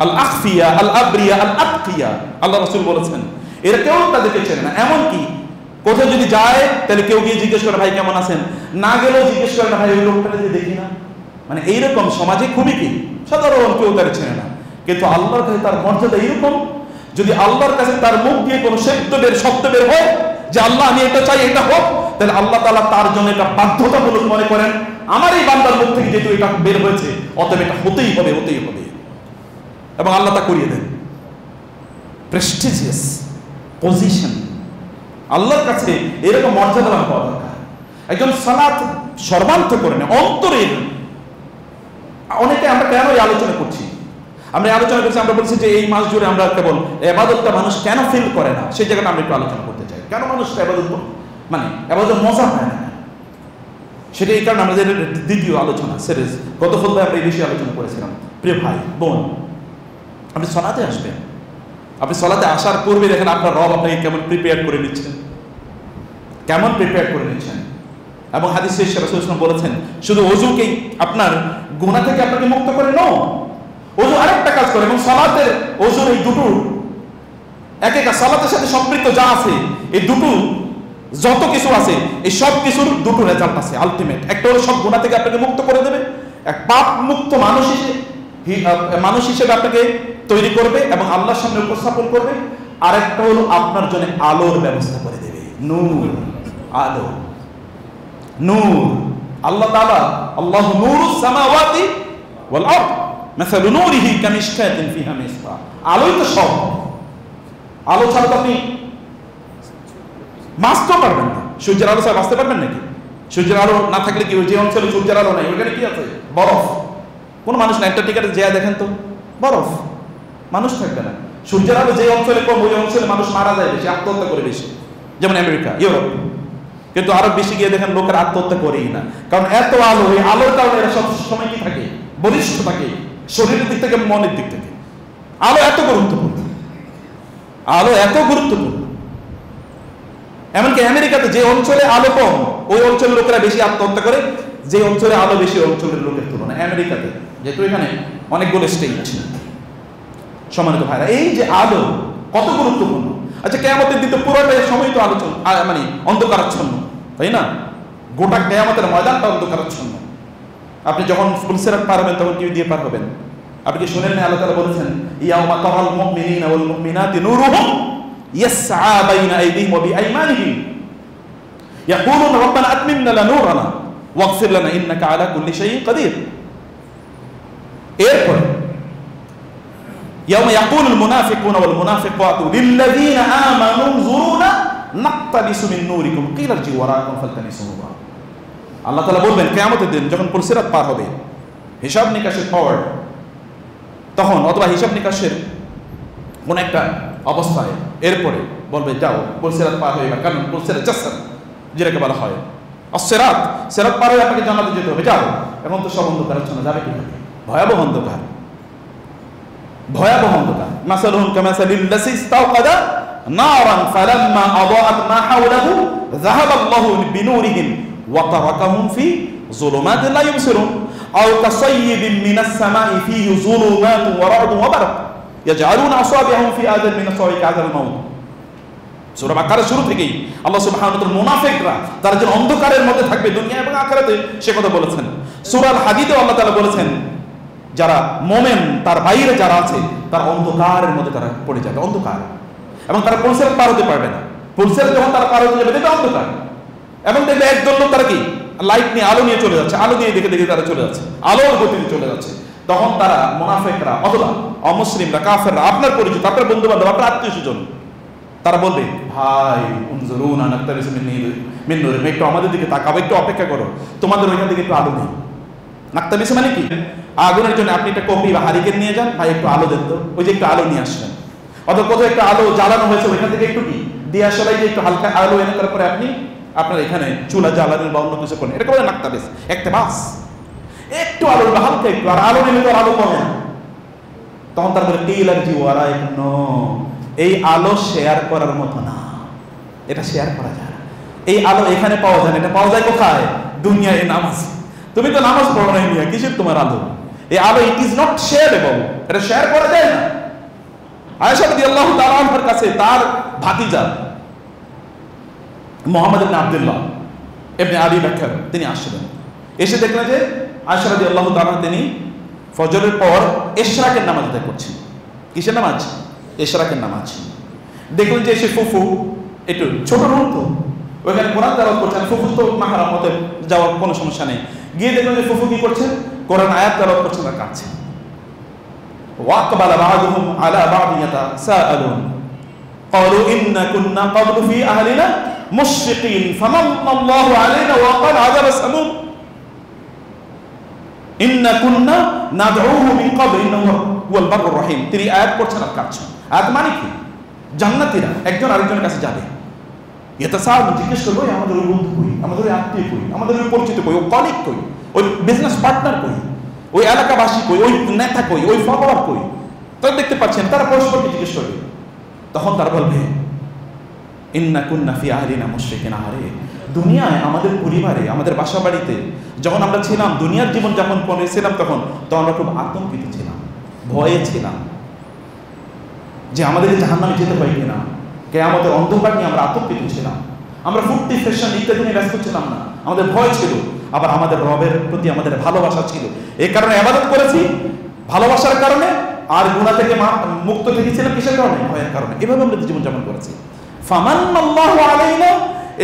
আল আখফিয়া, আল আবরিয়া, আল আতকিয়া, আল্লাহ রাসূল বলেছেন এরা কেউ তাদেরকে চেনে না। এমনকি কোথাও যদি যায় তাহলে কেউ গিয়ে জিজ্ঞেস করে ভাই কেমন আছেন, না গেলেও জিজ্ঞেস করে না ভাই ওই লোকটাকে যে দেখি না। মানে এইরকম সমাজে খুবই কি সাধারণ কেউ তার চেনে না। কিন্তু আল্লাহর কাছে তার মর্যাদা এইরকম, যদি আল্লাহর কাছে তার মুখ দিয়ে কোনো শব্দ বের হয় যে আল্লাহ আমি এটা চাই, এটা হোক, তাহলে আল্লাহ তাআলা তার জন্য এটা বাধ্যতামূলক মনে করেন। আমার এই বান্দার মুখ থেকে যেহেতু এটা বের হয়েছে, অতএব এটা হতেই হবে, হতেই হবে। এবং আল্লাহ তা করিয়ে দেন। প্রেস্টিজিয়াস পজিশন আল্লাহর কাছে এরকম মর্যাদা পাওয়া দরকার। একজন সালাত সর্বান্তঃকরণে করেন অন্তরের। অনেকে আমরা কেন এই আলোচনা করছি, আমরা আলোচনা করছি, আমরা বলছি যে এই মাস জুড়ে আমরা কেবল ইবাদতটা মানুষ কেন ফিল করে না, সেই জায়গাটা আমরা একটু আলোচনা করতে চাই। কেন মানুষ ইবাদত মানে ইবাদত মজা পায় না, সেটা এই কারণে আমাদের দ্বিতীয় আলোচনা সিরিজ গত খুতবায় আমরা এই বিষয়ে আলোচনা করেছিলাম। প্রিয় ভাই বোন, আপনি সালাতে আসবেন, আপনি সালাতে আসার পূর্বে দেখেন আপনার রব আপনাকে কেমন প্রিপেয়ার করে নিচ্ছেন, কেমন প্রিপেয়ার করে নিচ্ছেন। এবং হাদিসে রাসূল সাল্লাল্লাহু আলাইহি ওয়াসাল্লাম বলেছেন শুধু ওযুকেই আপনার গুনাহ থেকে আপনাকে মুক্ত করে নাও, ওযু আরেকটা কাজ করে। এবং সালাতের ওযুর এই দুটো এক একটা সালাতের সাথে সম্পৃক্ত যা আছে, এই দুটো যত কিছু আছে এই সব কিছুর দুটো রেজাল্ট আছে আলটিমেট। একটা হলো সব গুনাহ থেকে আপনাকে মুক্ত করে দেবে, এক পাপ মুক্ত মানুষ হিসেবে আপনাকে তৈরি করবে এবং আল্লাহর সামনে উপস্থাপন করবে। আরেকটা হলো আপনার জন্য আলোর ব্যবস্থা করে দেবে। নূর, আলো, নূর। আল্লাহ তাআলা আল্লাহু নূরুস সামাওয়াতি ওয়াল আরদ মাসালু নূরিহি কামিশকাতিন ফিহা মিসবাহ। আলোই তো সব। আলো ছাড়া তো আপনি বাঁচতে পারবেন না। সূর্যের আলো ছাড়া বাঁচতে পারবেন নাকি? সূর্যের আলো না থাকলে কি, যে অঞ্চলে সূর্যের আলো নাই ওখানে কি আছে? বরফ। কোনো মানুষ না, একটা টিকাতে যেয়ে দেখেন তো, বরফ, মানুষ থাকবে না। সূর্যের আলো যে অঞ্চলে কম, ওই অঞ্চলে মানুষ মারা যায় বেশি, আত্মহত্যা করে বেশি, যেমন আমেরিকা, ইউরোপ। কিন্তু আরো বেশি গিয়ে দেখেন লোকের আত্মহত্যা করেই না, কারণ এত আলো, এই আলোর কারণে এরা সব সময় কি থাকে, বলিষ্ঠ থাকে, শরীরের দিক থেকে, মনের দিক থেকে। আলো এত গুরুত্বপূর্ণ, আলো এত গুরুত্বপূর্ণ। এমনকি আমেরিকাতে যে অঞ্চলে আলো কম, ওই অঞ্চলের লোকেরা বেশি আত্মহত্যা করে যে অঞ্চলে আলো বেশি, অঞ্চলের লোকের তুলনায়। আমেরিকাতে, যেহেতু এখানে অনেকগুলো স্টেট। সম্মানিত ভাইরা, এই যে আলো কত গুরুত্বপূর্ণ। আচ্ছা, কিয়ামতের দিন তো পুরোটা সময় তো আলোচনা, মানে অন্ধকারাচ্ছন্ন, তাই না? গোটা কিয়ামতের ময়দানটা অন্ধকারাচ্ছন্ন। আপনি যখন ফুলসিরাত পার হবেন তখন কি দিয়ে পার হবেন? আপনি কি শুনেন না আল্লাহ তাআলা বলেছেন, ইয়াউমা তারাল মুমিনিনা ওয়াল মুমিনাতি নূরুহুম ইয়াসআ বাইনা আইদিহিম ওয়া বিআইমানিহিম ইয়াকুলুনা রাব্বানা আতমিম লানা নূরানা ওয়াগফির লানা ইন্নাকা আলা কুল্লি শাইইন কাদির। এরপর ইয়াউমা ইয়াকুলুল মুনাফিকুনা ওয়াল মুনাফিকাতু লিল্লাযীনা আমানু উনজুরুনা নাকতাবিসু মিন নূরিকুম কিলা ইরজিউ ওয়ারাকুম ফালতামিসু নূরা। আল্লাহ তাআলা বলবেন কিয়ামতের দিন যখন পুলসিরাত পার হবে, হিসাব নিকাশের পাওয়ার, তখন অথবা হিসাব নিকাশের কোন একটা অবস্থায়, এরপরে বলবে যাও পুলসিরাত পার হয়ে, কারণ পুলসিরাত জাসর যেটাকে বলা হয়, সিরাত, সিরাত পার হয়ে আপনাকে জান্নাতে যেতে হবে, যাও। এখন তো সব অন্ধকারাচ্ছন্ন, যাবে কিভাবে? ভয়াবহ অন্ধকার, ভয়াবহ অন্ধকার। মাসালুহুম কামাসালিল লাযী ইসতাওকাদা নারান ফালাম্মা আদাআত মা হাওলাহু যাহাবাল্লাহু বিনূরিহিম ওয়া তারাকাহুম ফি যুলুমাতিন লা ইবসিরুন আও কাসাইয়্যিবিন মিনাস সামাই ফীহি যুলুমাতুন ওয়া রা'দুন ওয়া বারাক ইয়াজআলুনা আসাবি'াহুম ফি আযান মিন সাওয়াইক আযাল মাউত। সূরা বাকারার শুরু থেকেই আল্লাহ সুবহানাহু ওয়া তাআলা মুনাফিকরা তারা যে অন্ধকারের মধ্যে থাকবে দুনিয়া এবং আখিরাতে, সে কথা বলেছেন। সূরা আল হাদীদে আল্লাহ তাআলা বলেছেন, যারা মোমেন তার বাইরে যারা আছে তারা অন্ধকারের মধ্যে তারা পড়ে যাবে, অন্ধকার, এবং তারা পুলসিরাত পার হতে পারবে না। পুলসিরাত যখন তারা পার হতে যাবে দেখবে অন্ধকার, এবং দেখবে একদল লোক তারা কি লাইট নিয়ে, আলো নিয়ে চলে যাচ্ছে, আলো দিয়ে দেখে দেখে তারা চলে যাচ্ছে, আলোর গতিতে চলে যাচ্ছে। তখন তারা মুনাফিকরা অথবা অমুসলিমরা, কাফেররা, আপনার পরিচিত, আপনার বন্ধু বান্ধব, আপনার আত্মীয় স্বজন, তারা বলবে, ভাই উনজুরুনা নাকতাবিসু মিন নূরিকুম, একটু আমাদের দিকে তাকাও, একটু অপেক্ষা করো, তোমাদের ওইখান থেকে একটু আলো নেই। নাকতাবিসু মানে কি? আগুনের জন্য আপনি একটা কপি বা হারিকেন নিয়ে যান, ভাই একটু আলো দেন তো, ওই যে একটু আলো নিয়ে আসলেন। অথবা কোথাও একটা আলো জ্বালানো হয়েছে, ওইখান থেকে একটু কি দিয়ে আসলাই যে একটু হালকা আলো এনে তারপরে আপনি আপনার এখানে চুলা জ্বালানোর বা অন্য কিছু করেন, এটা বলে নাকতাবিস, একটা বাস, একটু আলো, হালকা একটু, আর আলো নিলে তো আলো কমে না। তখন তারপরে কিলা ইরজিউ ওয়ারাকুম, এই আলো শেয়ার করার মতো না, এটা শেয়ার করা যায় না। এই আলো এখানে পাওয়া যায় না, এটা পাওয়া যায় কোথায়? দুনিয়ায় নামাজ। তুমি তো নামাজ পড়ো নাই মিয়া, কিসের তোমার আলো? এই আলো ইট ইজ নট শেয়ারেবল, এটা শেয়ার করা যায় না। আয়েশা রাদিয়াল্লাহু তাআলা আনহার কাছে তার ভাতিজা মুহাম্মদ ইবনে আব্দুল্লাহ ইবনে আবি বকর তিনি আসলেন, এসে দেখলেন যে আয়েশা রাদিয়াল্লাহু তাআলা তিনি ফজরের পর ইশরাকের নামাজ আদায় করছেন। কিসের নামাজ? ইশরাকের নামাজ। দেখলেন যে সে ফুফু, একটু ছোট রুম তো, ওইখানে কোরআন তেলাওয়াত করছেন। ফুফু তো মাহরাম, মতে যাওয়ার কোনো সমস্যা নেই। গিয়ে দেখলেন যে ফুফু কি করছেন? কোরআন আয়াত তেলাওয়াত করছেন আর কাঁদছেন। ওয়াকবালা বা'দুহুম আলা বা'দিন ইয়াতাসাআলুন ক্বালু ইন্না কুন্না ক্বাবলু ফি আহলিনা মুশফিকিন ফামান্নাল্লাহু আলাইনা ওয়া ক্বালা আযাব সামুম ইন্না কুন্না নাদউহু মিন ক্বাবল ইন্নাহু হুয়াল বাররুর রহিম। তিনি আয়াত পড়ছেন আর কাঁদছেন। আয়াত মানে কি? জান্নাতীরা একজন আরেকজনের কাছে যাবে, ইয়াতাসাআলুন, জিজ্ঞেস করবে আমাদের ওই বন্ধু কই, আমাদের ওই আত্মীয় কই, আমাদের ওই পরিচিত কই, ওই কলিগ কই, ওই বিজনেস পার্টনার কই, ওই এলাকাবাসী কই, ওই নেতা কই, ওই ফলোয়ার কই। তারা দেখতে পাচ্ছেন, তারা পরস্পরকে জিজ্ঞেস করবে। তখন তারা বলবে ইন্না কুন্না ফি আহলিনা মুশফিকিন, আরে দুনিয়ায় আমাদের পরিবারে, আমাদের বাসা বাড়িতে যখন আমরা ছিলাম, দুনিয়ার জীবন যখন করেছিলাম, তখন তো আমরা খুব আতঙ্কিত ছিলাম, ভয়ে ছিলাম যে আমাদের জাহান্নামে যেতে পারি কিনা। কিয়ামতের অন্ধকার নিয়ে আমরা আতঙ্কিত ছিলাম, আমরা ফুর্তি ফ্যাশন ইত্যাদি নিয়ে ব্যস্ত ছিলাম না, আমাদের ভয় ছিল। আবার আমাদের রবের প্রতি আমাদের ভালোবাসা ছিল, এই কারণে ইবাদত করেছি, ভালোবাসার কারণে আর গুনাহ থেকে মুক্ত থেকেছিলাম কিসের কারণে? ভয়ের কারণে। এভাবে আমরা জীবনযাপন করেছি। ফামান্নাল্লাহু আলাইনা,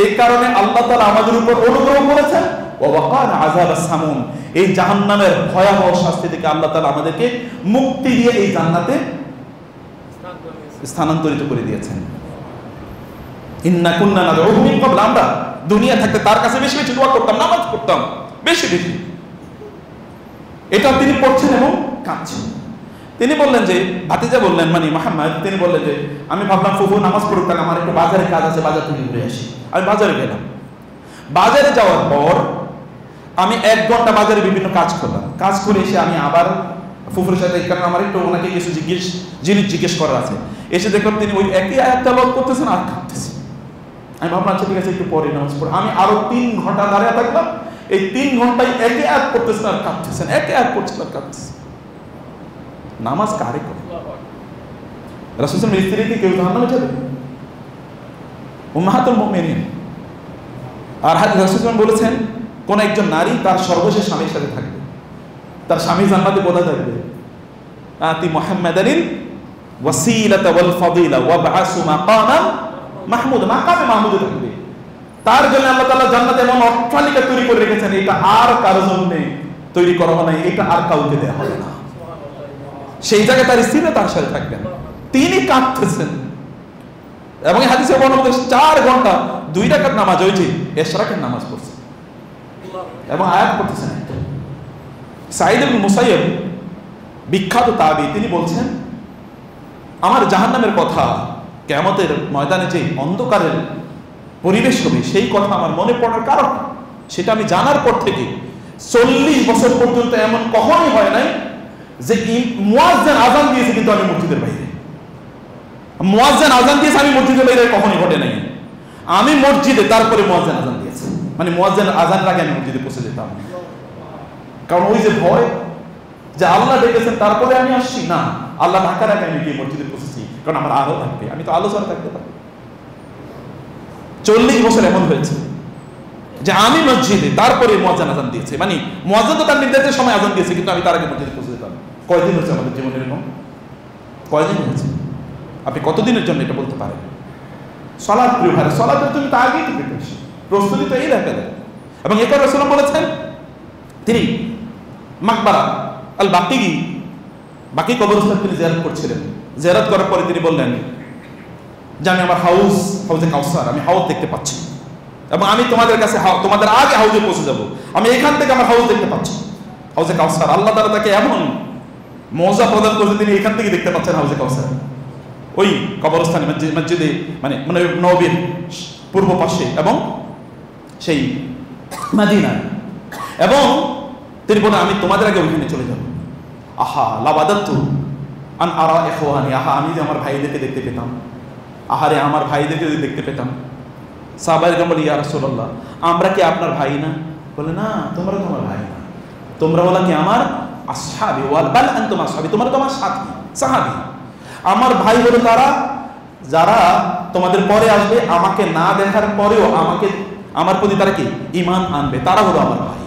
এই কারণে আল্লাহ তাআলা আমাদের উপর অনুগ্রহ করেছেন। ওয়া ওয়াকানা আযাবাস সামুম, এই জাহান্নামের ভয়াবহ শাস্তি থেকে আল্লাহ তাআলা আমাদেরকে মুক্তি দিয়ে এই জান্নাতে স্থানান্তরিত করে দিয়েছেন। ইন্না কুন্না নাদউহু মিন ক্বাবল, আমরা দুনিয়া থাকতে তার কাছে বেশি বেশি দোয়া করতাম, নামাজ পড়তাম বেশি বেশি। এটা তিনি পড়ছেন এবং কাঁদছেন। তিনি বললেন যে, ভাতিজা বললেন মানে মুহাম্মদ, তিনি বললেন যে আমি ভাবলাম ফুফু নামাজ পড়ুক, তাহলে আমার একটু বাজারে কাজ আছে, বাজার থেকে ঘুরে আসি। আমি বাজারে গেলাম। বাজারে যাওয়ার পর আমি 1 ঘন্টা বাজারে বিভিন্ন কাজ করলাম। কাজ করে এসে আমি আবার ফুফুর সাথে, কারণ আমার একটু ওনাকে কিছু জিনিস জিজ্ঞেস করার আছে, এসে দেখলাম তিনি ওই একই আয়াত তেলাওয়াত করতেছেন আর কাঁদতেছেন। আমি ভাবলাম আচ্ছা ঠিক আছে, একটু পরে নামাজ পড়ি। আমি আরো 3 ঘন্টা দাঁড়িয়ে থাকলাম। এই 3 ঘন্টায় একই আয়াত পড়তেছেন আর কাঁদতেছেন, একই আয়াত পড়ছেন আর কাঁদতেছেন। নামাজ কারে করে? রাসূল সাল্লাল্লাহু আলাইহি ওয়াসাল্লাম স্ত্রীকে কেউ জাহান্নামে যাবে? উম্মাহাতুল মুমিনিন। আর রাসূল সাল্লাল্লাহু আলাইহি ওয়াসাল্লাম বলেছেন, কোন একজন নারী তার সর্বশেষ স্বামীর সাথে থাকবে, তার স্বামী জান্নাতে কোথায় থাকবে? আতি মুহাম্মাদানিল ওয়াসিলাতা ওয়াল ফাদিলা ওয়াবআসু মাকামান মাহমুদ, মাকামে মাহমুদে থাকবে। তার জন্য আল্লাহ তাআলা জান্নাতে এমন অট্টালিকা তৈরি করে রেখেছেন, এটা আর কারো জন্য তৈরি করা হয় না, এটা আর কাউকে দেওয়া হবে না। সেই জায়গায় তার স্ত্রী তার সাথে থাকবেন। তিনি কাঁদতেছেন এবং এই হাদিসে বর্ণনা হচ্ছে 4 ঘন্টা 2 রাকাত নামাজ, ওই যে ইশরাকের নামাজ পড়ছেন এবং আয়াত পড়তেছেন। সাঈদ ইবনে মুসাইয়্যিব বিখ্যাত তাবী, তিনি বলছেন আমার জাহান্নামের কথা, কিয়ামতের ময়দানে যে অন্ধকারের পরিবেশ হবে সেই কথা আমার মনে পড়ার কারণ, সেটা আমি জানার পর থেকে 40 বছর পর্যন্ত এমন কখনোই হয় নাই যে মুয়াজ্জিন আযান দিয়েছে কিন্তু আমি মসজিদের বাইরে, মুয়াজ্জিন আযান দিয়েছে আমি মসজিদের বাইরে, কখনোই ঘটে নাই। আমি মসজিদে, তারপরে মুয়াজ্জিন আযান দিয়েছে, মানে মুয়াজ্জিন আযান আগে আমি মসজিদে পৌঁছে যেতাম। কারণ ওই যে ভয় যে আল্লাহ ডেকেছেন তারপরে আমি আসছি না, আল্লাহ ডাকার আগে আমি গিয়ে মসজিদে পৌঁছেছি, কারণ আমার আলো থাকবে, আমি তো আলো ছাড়া থাকতে পারি। 40 বছর এমন হয়েছে যে আমি মসজিদে, তারপরে মুয়াজ্জিন আযান দিয়েছে, মানে মুয়াজ্জিন তো তার নির্ধারিত সময় আযান দিয়েছে কিন্তু আমি তার আগে মসজিদে পৌঁছে যেতাম। কয়দিন হয়েছে আমাদের জীবনে এরকম? কয়দিন হয়েছে? আপনি কতদিনের জন্য এটা বলতে পারেন? সালাত, প্রিয় ভাই, সালাতের জন্য তো আগেই তো প্রিপারেশন, প্রস্তুতি তো এই লেভেলে। এবং এরপর রাসূলুল্লাহ বলেছেন, তিনি মাকবারা আল বাকি কবরস্থান তিনি জিয়ারত করছিলেন। জিয়ারত করার পরে তিনি বললেন যে আমি আমার হাউজে কাউসার, আমি হাউজ দেখতে পাচ্ছি এবং আমি তোমাদের কাছে তোমাদের আগে হাউজে পৌঁছে যাব। আমি এখান থেকে আমার হাউজ দেখতে পাচ্ছি, হাউজে কাউসার। আল্লাহ তাআলা তাকে এমন মওজা প্রদান করেছে, তিনি এখান থেকে দেখতে পাচ্ছেন হাউজে কাউসার, ওই কবরস্থানে মসজিদে, মানে নববীর পূর্ব পাশে এবং সেই মদিনায়। এবং তিনি বলেন আমি তোমাদের আগে ওইখানে চলে যাব। আহা লাবাদাতু আন আরা ইখওয়ানি, আহা আমি যে আমার ভাইদেরকে দেখতে পেতাম, আহারে আমার ভাইদেরকে যদি দেখতে পেতাম। সাহাবায়ে কেরাম বলে, ইয়া রাসূলুল্লাহ আমরা কি আপনার ভাই না? বলে না, তোমরা তো আমার ভাই না, তোমরা হলো কি আমার আসহাবি, ওয়াল বাল আনতুম আসহাবি, তোমরা তো আমার সাহাবী। আমার ভাই হলো তারা যারা তোমাদের পরে আসবে, আমাকে না দেখার পরেও আমার প্রতি তারা কি ঈমান আনবে, তারা হলো আমার ভাই।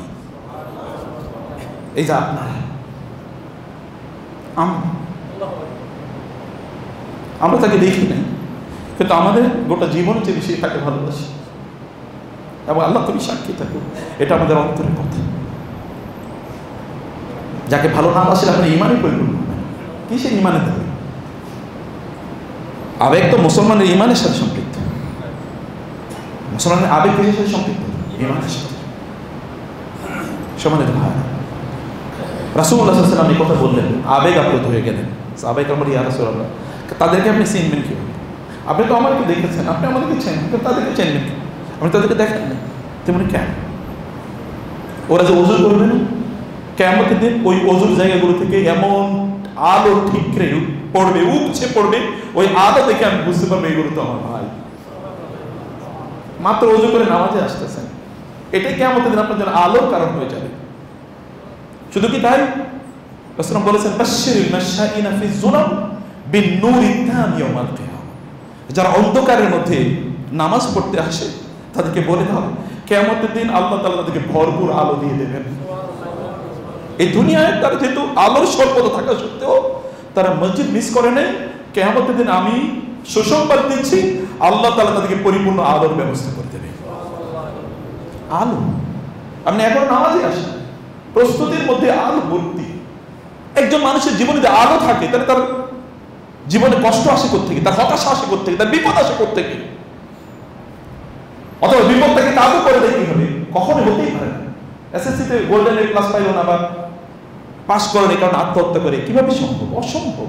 এই যে আপনারা, আমরা তাকে দেখি নাই, কিন্তু আমাদের গোটা জীবন যে বেশি তাকে ভালোবাসি এবং আল্লাহ তুমি সাক্ষী থাকো, এটা আমাদের অন্তরের কথা। যাকে ভালো না বাসলে আপনি ইমানই পরিপূর্ণ, কিসের ইমানে থাকে? আবেগ তো মুসলমানের ইমানের সাথে সম্পৃক্ত, মুসলমানের আবেগ কিসের সাথে সম্পৃক্ত? ইমানের সাথে। সমানে ভাই, রাসূলুল্লাহ সাল্লাল্লাহু আলাইহি ওয়াসাল্লাম এই কথা বললেন, আবেগ আপ্লুত হয়ে গেলেন। সাহাবায়ে কেরাম বলে, ইয়া রাসূলুল্লাহ তাদেরকে আপনি চিনবেন কি? আপনি তো আমাকে দেখেছেন, আপনি আমাদেরকে চেনেন, তাদেরকে চেনবেন কি? আপনি তাদেরকে দেখেন না, তেমনি কেন? ওরা যে ওযু করবে না কিয়ামতের দিন, ওই ওযুর জায়গাগুলো থেকে এমন আলো ঠিকরে পড়বে, উপচে পড়বে, ওই আলো দেখে আমি বুঝতে পারবো এগুলো তো আমার ভাই। মাত্র ওযু করে নামাজে আসতেছেন, এটাই কিয়ামতের দিন আপনার জন্য আলোর কারণ হয়ে যাবে। শুধু কি তাই? রাসূলুল্লাহ বলেছেন, বাশশিরিল মাশাইনা ফি যুলাম বিন-নূরি তাম ইয়াউমাল কিয়ামah, যারা অন্ধকারের মধ্যে নামাজ পড়তে আসে তাদেরকে বলে দাও কিয়ামতের দিন আল্লাহ তাআলা তাদেরকে ভরপুর আলো দিয়ে দেবেন। এই দুনিয়ায় তারা যেহেতু আলোর স্বল্পতা থাকা সত্ত্বেও তারা মসজিদ মিস করে নাই, কিয়ামতের দিন আমি সুসংবাদ দিচ্ছি, আল্লাহ তাআলা তাদেরকে পরিপূর্ণ আলোর ব্যবস্থা করে দেবে। আলো, আপনি এখন নামাজে আসেন, প্রস্তুতির মধ্যে আলো ভর্তি। একজন মানুষের জীবনে যদি আলো থাকে, তাহলে তার জীবনে কষ্ট আসে কোত্থেকে, তার হতাশা আসে কোত্থেকে, তার বিপদ আসে কোত্থেকে, অথবা বিপদটাকে কাবু করে দেয় কি হবে? কখনো হতেই পারে না। এসএসসিতে গোল্ডেন এ প্লাস পাইল না বা পাস করেন এই কারণে আত্মহত্যা করে, কিভাবে সম্ভব? অসম্ভব।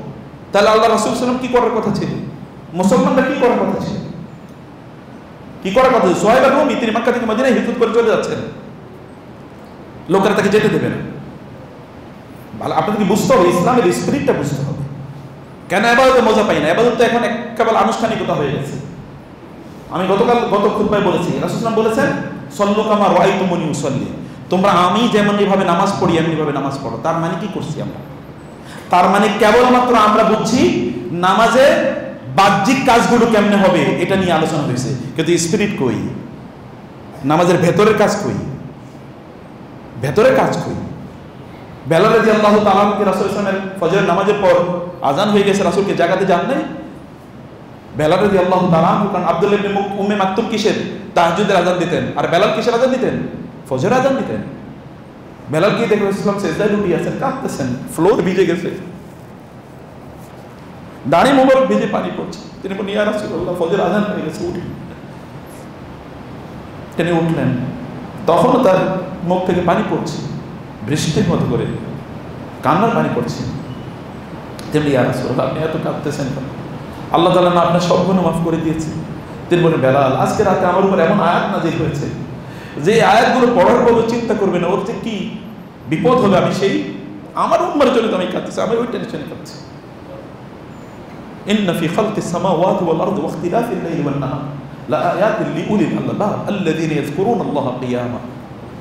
তাহলে আল্লাহ রাসূল সাল্লাল্লাহু আলাইহি ওয়াসাল্লাম কি করার কথা ছিল? মুসলমানরা কি করার কথা ছিল? কি করার কথা ছিল? সুহাইব আর-রুমি তিনি মক্কা থেকে মদিনায় হিজরত করে চলে যাচ্ছেন, লোকেরা তাকে যেতে দেবে না। ভালো, আপনাদেরকে বুঝতে হবে, ইসলামের স্পিরিটটা বুঝতে হবে। কেন ইবাদতে মজা পাই না? ইবাদত তো এখন কেবল আনুষ্ঠানিকতা হয়ে গেছে। আমি গত খুতবায় বলেছি, রাসূল সাল্লাল্লাহু আলাইহি ওয়াসাল্লাম বলেছেন, সল্লু কামা রাআইতুমুনি উসাল্লি, তোমরা আমি যেমন ভাবে নামাজ পড়ি এমনি ভাবে নামাজ পড়ো। তার মানে কি করছি আমরা? তার মানে কেবলমাত্র আমরা বুঝছি নামাজে বাহ্যিক কাজগুলো কেমনে হবে এটা নিয়ে আলোচনা হয়েছে, কিন্তু স্পিরিট কই? নামাজের ভেতরের কাজ কই? ভেতরের কাজ কই? বেলাল রাদিয়াল্লাহু তাআলা কে রাসূল সাল্লাল্লাহু আলাইহি ওয়াসাল্লামের ফজরের নামাজের পর আজান হয়ে গেছে, রাসূলকে জাগাতে যান নাই। বেলাল রাদিয়াল্লাহু তাআলা, কারণ আব্দুল্লাহ ইবনে উম্মে মাকতুম কিসের? তাহাজ্জুদের আজান দিতেন। আর বেলাল কিসের আজান দিতেন? ফজরের আজান দিতেন। বেলাল কি দেখে রাসূলুল্লাহ সেজদায় লুটিয়ে আছেন, কাঁদতেছেন, ফ্লোর ভিজে গেছে, দাড়ি মোবারক ভিজে পানি পড়ছে। তিনি বলেন, ইয়া রাসূলুল্লাহ, ফজর আজান হয়ে গেছে, উঠি। তিনি উঠলেন, তখনও তার মুখ থেকে পানি পড়ছে, বৃষ্টির মতো করে কান্নার পানি পড়ছে। তিনি, ইয়া রাসূলুল্লাহ, আপনি এত কাঁদতেছেন কেন? আল্লাহ তাআলা না আপনার সব গুনাহ মাফ করে দিয়েছে? তিনি বলেন, বেলাল, আজকে রাতে আমার উপর এমন আয়াত নাযিল হয়েছে যে আয়াতগুলো পড়ার পর চিন্তা করবে না ওর যে কি বিপদ হবে, আমি সেই আমার উম্মার জন্য আমি কাঁদতেছি, আমি ওই টেনশনে কাঁদছি। ইন্না ফি খালকিস সামাওয়াতি ওয়াল আরদি ওয়া ইখতিলাফিল লাইলি ওয়ান নাহার লাআয়াতিন লিউলিল আলবাব আল্লাযীনা ইয়াযকুরুনাল্লাহা কিয়ামা।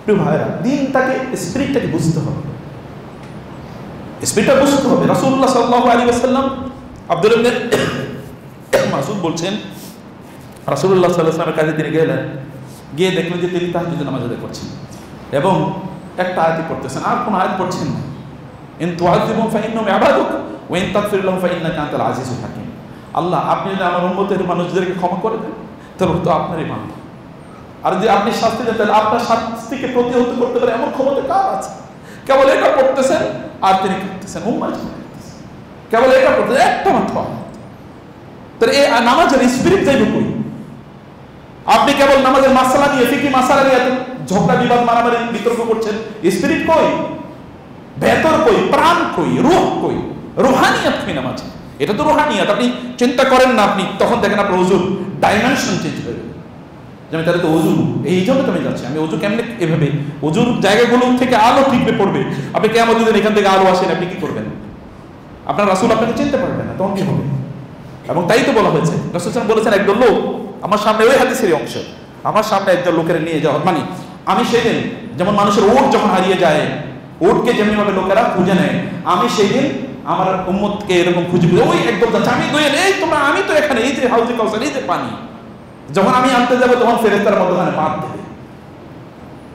প্রিয় ভাইরা, দিনটাকে, স্পিরিটটাকে বুঝতে হবে, স্পিরিটটা বুঝতে হবে। রাসূলুল্লাহ সাল্লাল্লাহু আলাইহি ওয়াসাল্লাম, আব্দুল্লাহ ইবনে মাসউদ বলছেন, রাসূলুল্লাহ সাল্লাল্লাহু আলাইহি ওয়াসাল্লামের কাছে তিনি গেলেন, গিয়ে দেখলেন যে তিনি তাহাজ্জুদের নামাজ আদায় করছেন এবং একটা আয়াতই পড়তেছেন, আর কোন আয়াত পড়ছেন না। ইন তুআযিবুহুম ফাইন্নাহুম ইবাদুক ওয়া ইন তাগফির লাহুম ফাইন্নাকা আনতাল আজিজুল হাকীম। আল্লাহ, আপনি যদি আমার উম্মতের মানুষদেরকে ক্ষমা করে দেন তাহলে তো আপনারই বান্দা, আর যদি আপনি শাস্তি দেন তাহলে আপনার শাস্তিকে প্রতিহত করতে পারে এমন ক্ষমতা কার আছে? কেবল এটা পড়তেছেন আর তিনি কাঁদতেছেন, উম্মাহ কাঁদতেছেন, কেবল এটা পড়তেছেন, একটা মাত্র। তাহলে এই নামাজের স্পিরিট যাইবে কই? আপনি কেবল নামাজের মাসালা নিয়ে, ফিকি মাসালা নিয়ে ঝগড়া বিবাদ মারামারি বিতর্ক করছেন, স্পিরিট কই? ভেতর কই? প্রাণ কই? রূহ কই? রুহানিয়াত কই নামাজে? এটা তো রুহানিয়াত। আপনি চিন্তা করেন না, আপনি তখন দেখেন আপনার ওযুর ডাইমেনশন চেঞ্জ হয়ে যাবে, যে আমি তাহলে তো ওযু, এই জন্য তো আমি যাচ্ছি, আমি ওযু কেমনে এভাবে ওযুর জায়গাগুলো থেকে আলো ঠিকবে পড়বে। আপনি কিয়ামতের দিন এখান থেকে আলো আসেন, আপনি কি করবেন? আপনার রাসূল আপনাকে চিনতে পারবেন না, তখন কি হবে? এবং তাই তো বলা হয়েছে, রাসূল সাল্লাল্লাহু আলাইহি ওয়াসাল্লাম বলেছেন, একদল লোক আমার সামনে, ওই হাদিসের অংশ, আমার সামনে একজন লোকের নিয়ে যাওয়া, মানে আমি সেদিন যেমন মানুষের ওট যখন হারিয়ে যায়, ওটকে যেমনি ভাবে লোকেরা খুঁজে নেয়, আমি সেই দিন আমার উম্মতকে এরকম খুঁজে খুঁজে, ওই একদল যাচ্ছে, আমি দোয়েল, এই তোমরা, আমি তো এখানে, এই যে হাউজে কাউসার, এই যে পানি, যখন আমি আনতে যাবো তখন ফেরেশতারা মধ্যখানে বাঁধ দেবে,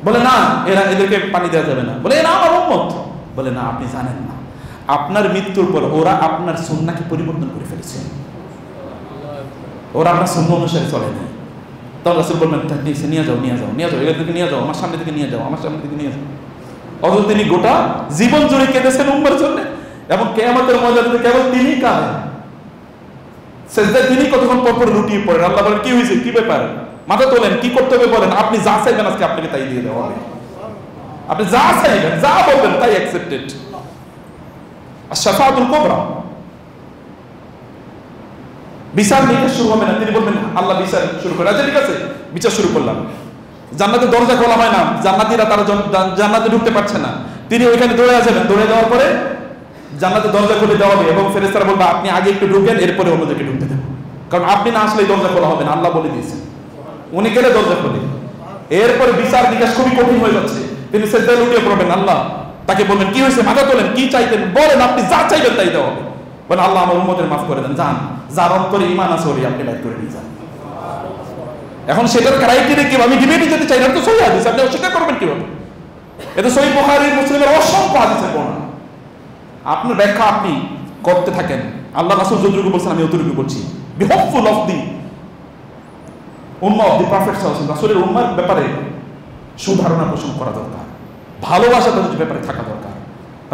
বলে না এদেরকে পানি দেওয়া যাবে না, বলে না আমার উম্মত, বলে না আপনি জানেন না, আপনার মৃত্যুর পর ওরা আপনার সুন্নাহকে পরিবর্তন করে ফেলেছে, ওরা আপনার সুন্নাহ অনুসারে চলে না। তখন রাসূল বলবেন, নিয়ে যাও, নিয়ে যাও, নিয়ে যাও, এদেরকে নিয়ে যাও, আমার সামনে থেকে নিয়ে যাও, আমার সামনে থেকে নিয়ে যাও। অথচ তিনি গোটা জীবন জুড়ে কেঁদেছেন উম্মার জন্য, এবং কিয়ামতের ময়দানে কেবল তিনি কাঁদেন, সেজদায় তিনি কতক্ষণ পর লুটিয়ে পড়েন। আল্লাহ বলেন, কি হয়েছে, কি ব্যাপার, মাথা তোলেন, কি করতে হবে বলেন, আপনি যা চাইবেন আজকে আপনাকে তাই দিয়ে দেওয়া হবে, আপনি যা চাইবেন, যা বলবেন তাই অ্যাকসেপ্টেড। আশ-শাফাআতুল কুবরা, বিচার নিয়ে শুরু হবে না, তিনি বলবেন আল্লাহ বিচার শুরু করে, আচ্ছা ঠিক আছে বিচার শুরু করলাম। জান্নাতের দরজা খোলা হয় না, জান্নাতীরা তারা জান্নাতে ঢুকতে পারছে না, তিনি ওইখানে দৌড়ে যাবেন, দৌড়ে যাওয়ার পরে জান্নাতের দরজা খুলে দেওয়া হবে এবং ফেরেশতারা বলবে আপনি আগে একটু ঢুকেন, এরপরে অন্যদেরকে ঢুকতে দেব, কারণ আপনি না আসলে দরজা খোলা হবে না, আল্লাহ বলে দিয়েছেন, উনি গেলে দরজা খোলে। এরপরে বিচার নিকাশ খুবই কঠিন হয়ে যাচ্ছে, তিনি সেজদায় লুটিয়ে পড়বেন, আল্লাহ তাকে বলবেন কি হয়েছে, মাথা তোলেন, কি চাইতেন বলেন, আপনি যা চাইবেন তাই দেওয়া হবে, বলেন আল্লাহ আমার উম্মতের মাফ করে দেন, যান, যার অন্তরে ঈমান আছে ওরে আপনি বাইর করে নিয়ে যান। এখন সেটার ক্রাইটেরিয়া কি, আমি ডিবেটে যেতে চাই না, তো সহিহ হাদিস, আপনি অস্বীকার করবেন কিভাবে? এটা সহিহ বুখারী মুসলিমের অসংখ্য হাদিসের বর্ণনা, আপনার ব্যাখ্যা আপনি করতে থাকেন। আল্লাহ রাসূল যতটুকু বলছেন আমি অতটুকু বলছি। বি হোপফুল অফ দি উম্মাহ অফ দি প্রফেট সাল্লাল্লাহু আলাইহি ওয়াসাল্লাম। রাসূলের উম্মাহর ব্যাপারে সুধারণা পোষণ করা দরকার, ভালোবাসা তাদের ব্যাপারে থাকা দরকার।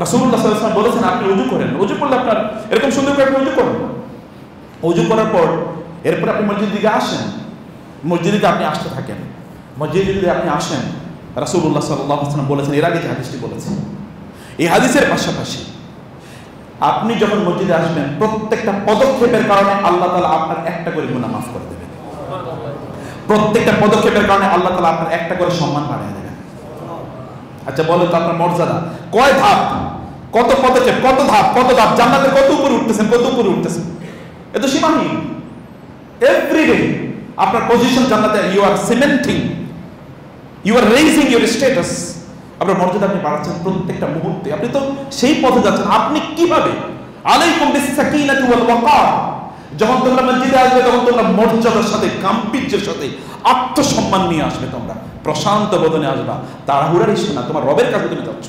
রাসূলুল্লাহ সাল্লাল্লাহু আলাইহি ওয়াসাল্লাম বলেছেন আপনি ওযু করেন, ওযু করলে আপনার এরকম সুন্দর করে ওযু করুন। ওযু করার পর এরপর আপনি মসজিদের দিকে আসেন, মসজিদে আপনি আসতে থাকেন। মসজিদে যদি আপনি আসেন, রাসূলুল্লাহ সাল্লাল্লাহু আলাইহি ওয়াসাল্লাম বলেছেন, এর আগে যে হাদিসটি বলেছেন, এই হাদিসের পাশাপাশি আপনি যখন মসজিদে আসবেন প্রত্যেকটা পদক্ষেপের কারণে আল্লাহ তাআলা আপনার একটা করে গুনাহ মাফ করে দেবেন। প্রত্যেকটা পদক্ষেপের কারণে আল্লাহ তাআলা আপনার একটা করে সম্মান বাড়িয়ে দেবেন। আচ্ছা বলেন তো আপনার মর্যাদা কয় ধাপ, কত পদক্ষেপ, কত ধাপ, কত ধাপ, জান্নাতের কত উপরে উঠতেছেন, কত উপরে উঠতেছেন, এ তো সীমাহীন। এভরিডে আপনার পজিশন জান্নাতে, you are cementing, you are raising your status, আপনার মর্যাদা আপনি বাড়াচ্ছেন প্রত্যেকটা মুহূর্তে। আপনি তো সেই পথে যাচ্ছেন। আপনি কিভাবে আলাইকুম বিস-সাকিনাতি ওয়াল ওয়াকার, যখন তোমরা মসজিদে আসবে তখন তোমরা মর্যাদার সাথে, গাম্ভীর্যের সাথে, আত্মসম্মান নিয়ে আসবে, তোমরা প্রশান্ত বদনে আসবা, তাড়াহুড়ার ইস্যু না। তোমার রবের কাছে তুমি যাচ্ছ,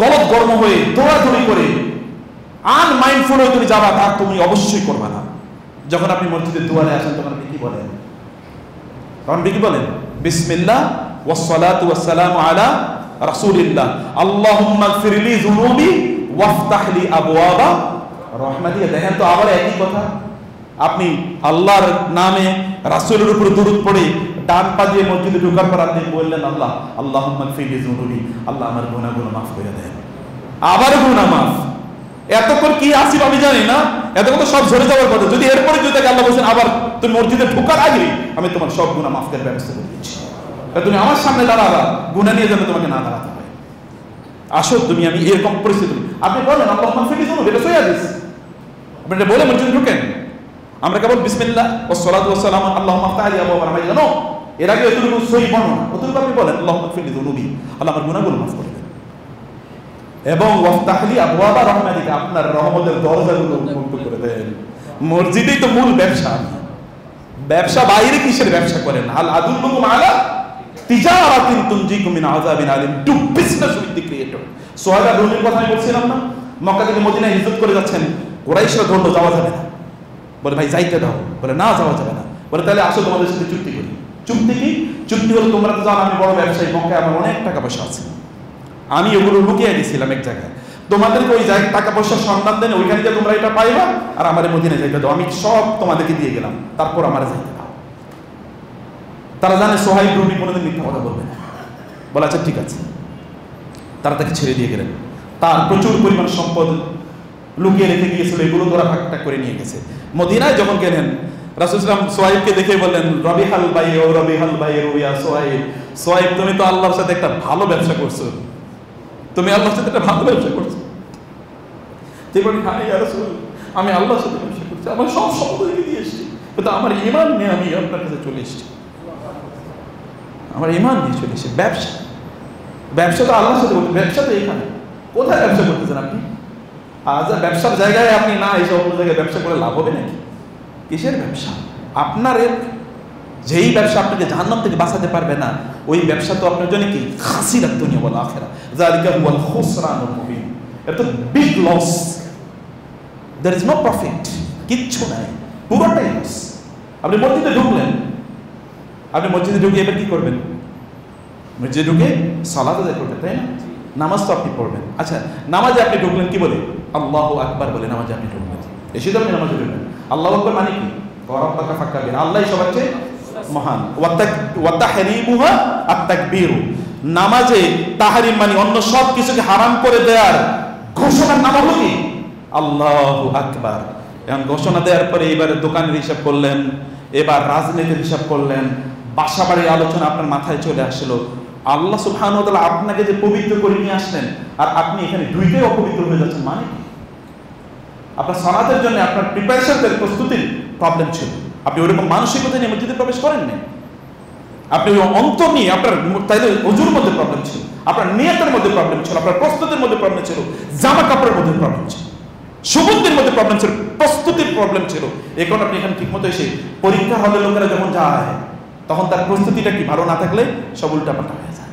গলদ গর্ম হয়ে দৌড়াদৌড়ি করে আনমাইন্ডফুল হয়ে তুমি যাবা, তা তুমি অবশ্যই করবা না। যখন আপনি মসজিদের দুয়ারে আসেন তখন আপনি কি বলেন? তখন আপনি কি বলেন? বিসমিল্লাহ ওয়াসসালাতু ওয়াসসালামু আলা রাসূলিল্লাহ, আল্লাহুম্মা গফিরলি যুনুবি ওয়াফতাহলি আবওয়াবা রাহমাতিকা। দেখেন তো আবার একই কথা। আপনি আল্লাহর নামে রাসূলের উপর দরুদ পড়ে ডান পা দিয়ে মসজিদে ঢোকার পর আপনি বললেন আল্লাহ আল্লাহুম্মা গফিরলি যুনুবি, আল্লাহ আমার গুনাহগুলো মাফ করে দেন। আবার গুনাহ মাফ। এতক্ষণ কি আসিব আমি জানি না, এতক্ষণ তো সব ঝরে যাওয়ার কথা। যদি এরপরে যদি আল্লাহ বলেছেন আবার তুমি মসজিদে ঢোকার আগে আমি তোমার সব গুনাহ মাফ করার ব্যবস্থা করে দিচ্ছি, তুমি আমার সামনে দাঁড়াবা, গুনাহ নিয়ে যেন তোমাকে না দাঁড়াতে হয়। আসো তুমি, আমি এরকম পরিস্থিতি। আপনি বলেন আল্লাহুম্মা গফিরলি যুনুবি, এটা সহিহ হাদিস। আপনি এটা বলে মসজিদে ঢোকেন। আমরা কেবল বিসমিল্লাহ ওয়াসসালাতু ওয়াসসালামু আল্লাহুম্মা আফতাহলি আবওয়াবা রাহমাতিকা, নো, এর আগে এতটুকু সহিহ বর্ণনা, অতটুকু আপনি বলেন আল্লাহুম্মা গফিরলি যুনুবি, আল্লাহ আমার গুনাহগুলো মাফ করে দেন, এবং ওয়াফতাহলি আবওয়াবা রাহমাতিকা, আপনার রহমতের দরজাগুলো উন্মুক্ত করে দেন। মসজিদেই তো মূল ব্যবসা। ব্যবসা বাইরে কিসের ব্যবসা করেন? হাল আদুল্লুকুম আলা তিজারাতিন তুনজিকুম মিন আযাবিন আলিম, do business with the creator. সোহাবা রুমির কথা আমি বলছিলাম না, মক্কা থেকে মদিনায় হিজরত করে যাচ্ছেন, কুরাইশরা ধরল যাওয়া যাবে না, বলে ভাই যাইতে দাও, বলে না যাওয়া যাবে না, বলে তাহলে আসো তোমাদের সাথে চুক্তি করি। চুক্তি কি? চুক্তি হলো তোমরা তো জানো আমি বড় ব্যবসায়ী, মক্কায় আমার অনেক টাকা পয়সা আছে, আমি ওগুলো লুকিয়ে দিয়েছিলাম এক জায়গায়, তোমাদেরকে ওই জায়গায় টাকা পয়সার সন্ধান দেন, ওইখানে গিয়ে তোমরা এটা পাইবা, আর আমার মদিনায় যাইতে দাও, আমি সব তোমাদেরকে দিয়ে গেলাম, তারপর আমার যাইতে দাও। তারা জানে সোহাইব রুমি কোনোদিন মিথ্যা কথা বলবে না, বলে আচ্ছা ঠিক আছে। তারা তাকে ছেড়ে দিয়ে গেলেন। তার প্রচুর পরিমাণ সম্পদ লুকিয়ে রেখে গিয়েছিল, এগুলো তোরা ভাগটা করে নিয়ে গেছে। মদিনায় যখন গেলেন রাসূল সাল্লাল্লাহু আলাইহি ওয়াসাল্লাম সোহাইবকে দেখে বললেন রবিহাল বাইউ রবিহাল বাইউ ইয়া সোহাইব, সোহাইব তুমি তো আল্লাহর সাথে একটা ভালো ব্যবসা করছো, তুমি আল্লাহর সাথে একটা ভালো ব্যবসা করছো। তুই বলি হ্যাঁ ইয়া রাসূল, আমি আল্লাহর সাথে ব্যবসা করছি, আমার সব সম্পদ রেখে দিয়ে এসেছি, কিন্তু আমার ঈমান নিয়ে আমি আপনার কাছে চলে এসেছি, আমার ঈমান নিয়ে চলে এসেছি। ব্যবসা, ব্যবসা তো আল্লাহর সাথে করতে, ব্যবসা তো এখানে। কোথায় ব্যবসা করতেছেন আপনি? আজ ব্যবসার জায়গায় আপনি না এসে অন্য জায়গায় ব্যবসা করে লাভ হবে নাকি? কিসের ব্যবসা? আপনার যেই ব্যবসা আপনাকে জাহান্নাম থেকে বাঁচাতে পারবে না, ওই ব্যবসা তো আপনার জন্য কি খাসিরাত দুনিয়া ওয়াল আখিরা, যালিকা হুয়াল খুসরানুল মুবিন। এটা তো big loss, there is no profit, কিচ্ছু নাই, পুরোটাই লস। আপনি মসজিদে ঢুকলেন, আপনি মসজিদে ঢুকে এবার কি করবেন? মসজিদে ঢুকে সালাত আদায় করবেন, তাই না? নামাজ তো আপনি পড়বেন। আচ্ছা, নামাজে আপনি ঢুকলেন কি বলে? আল্লাহু আকবার বলে নামাজে আপনি ঢুকবেন। এসে তো আপনি নামাজে ঢুকবেন। আল্লাহু আকবার মানে কি? ওয়ারাব্বাকা ফাক্কাবির, আল্লাহই সবার চেয়ে মহান। ওয়া তাহরিমুহা আত-তাকবীর, নামাজে তাহরিম মানে অন্য সব কিছুকে হারাম করে দেওয়ার ঘোষণার নাম হলো কি? আল্লাহু আকবার। এখন ঘোষণা দেওয়ার পরে এবারে দোকানের হিসাব করলেন, এবার রাজনীতির হিসাব করলেন, বাসাবাড়ির আলোচনা আপনার মাথায় চলে আসলো। আল্লাহ সুবহানাহু ওয়া তাআলা আপনাকে যে পবিত্র করে নিয়ে আসলেন, আর আপনি এখানে দুইটাই অপবিত্র হয়ে যাচ্ছেন, মানে কি? আপনার সালাতের জন্য আপনার প্রিপারেশনের প্রস্তুতির প্রবলেম ছিল, আপনি ওইরকম মানসিকতা নিয়ে মসজিদে প্রবেশ করেননি, আপনি ওই অন্তর নিয়ে আপনার তাইলে অজুর মধ্যে প্রবলেম ছিল, আপনার নিয়তের মধ্যে প্রবলেম ছিল, আপনার প্রস্তুতির মধ্যে প্রবলেম ছিল, জামা কাপড়ের মধ্যে প্রবলেম ছিল, সুগন্ধির মধ্যে প্রবলেম ছিল, প্রস্তুতির প্রবলেম ছিল। এখন আপনি এখানে ঠিক মতো এসে পরীক্ষা হলে লোকেরা যখন যায় তখন তার প্রস্তুতিটা কি ভালো না থাকলে সব উল্টাপাল্টা হয়ে যায়,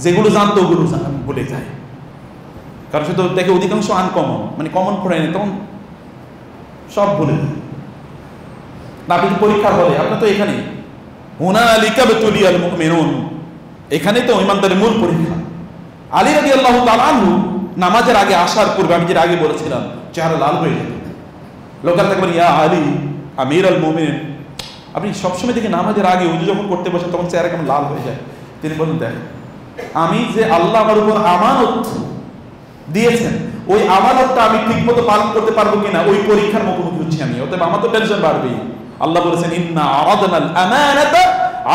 যেগুলো জানতো ওগুলো বলে যায়। কারণ সে তো দেখে অধিকাংশ আনকমন, মানে কমন পড়ে না, তখন সব ভুলে যায়। আপনি পরীক্ষার হলে আপনার তো এখানে হুনালিকা বিতুলিয়াল মুমিনুন, এখানে তো ঈমানদারের মূল পরীক্ষা। আলী রাদিয়াল্লাহু তাআলা আনহু নামাজের আগে আসার পূর্বে, আমি যেটা আগে বলেছিলাম, চেহারা লাল হয়ে যেত। লোকেরা থাকবেন ইয়া আলী আমিরুল মুমিনিন, আপনি সবসময় দেখি নামাজের আগে ওযু যখন করতে বসেন তখন চেহারা কেমন লাল হয়ে যায়। তিনি বলেন, দেখেন আমি যে আল্লাহ আমার উপর আমানত দিয়েছেন, ওই আমানতটা আমি ঠিকমতো পালন করতে পারবো কিনা, ওই পরীক্ষার মুখোমুখি হচ্ছি আমি। অতএব আমার তো টেনশন বাড়বেই। আল্লাহ বলেছেন, ইন্না আরাদনাল আমানাতা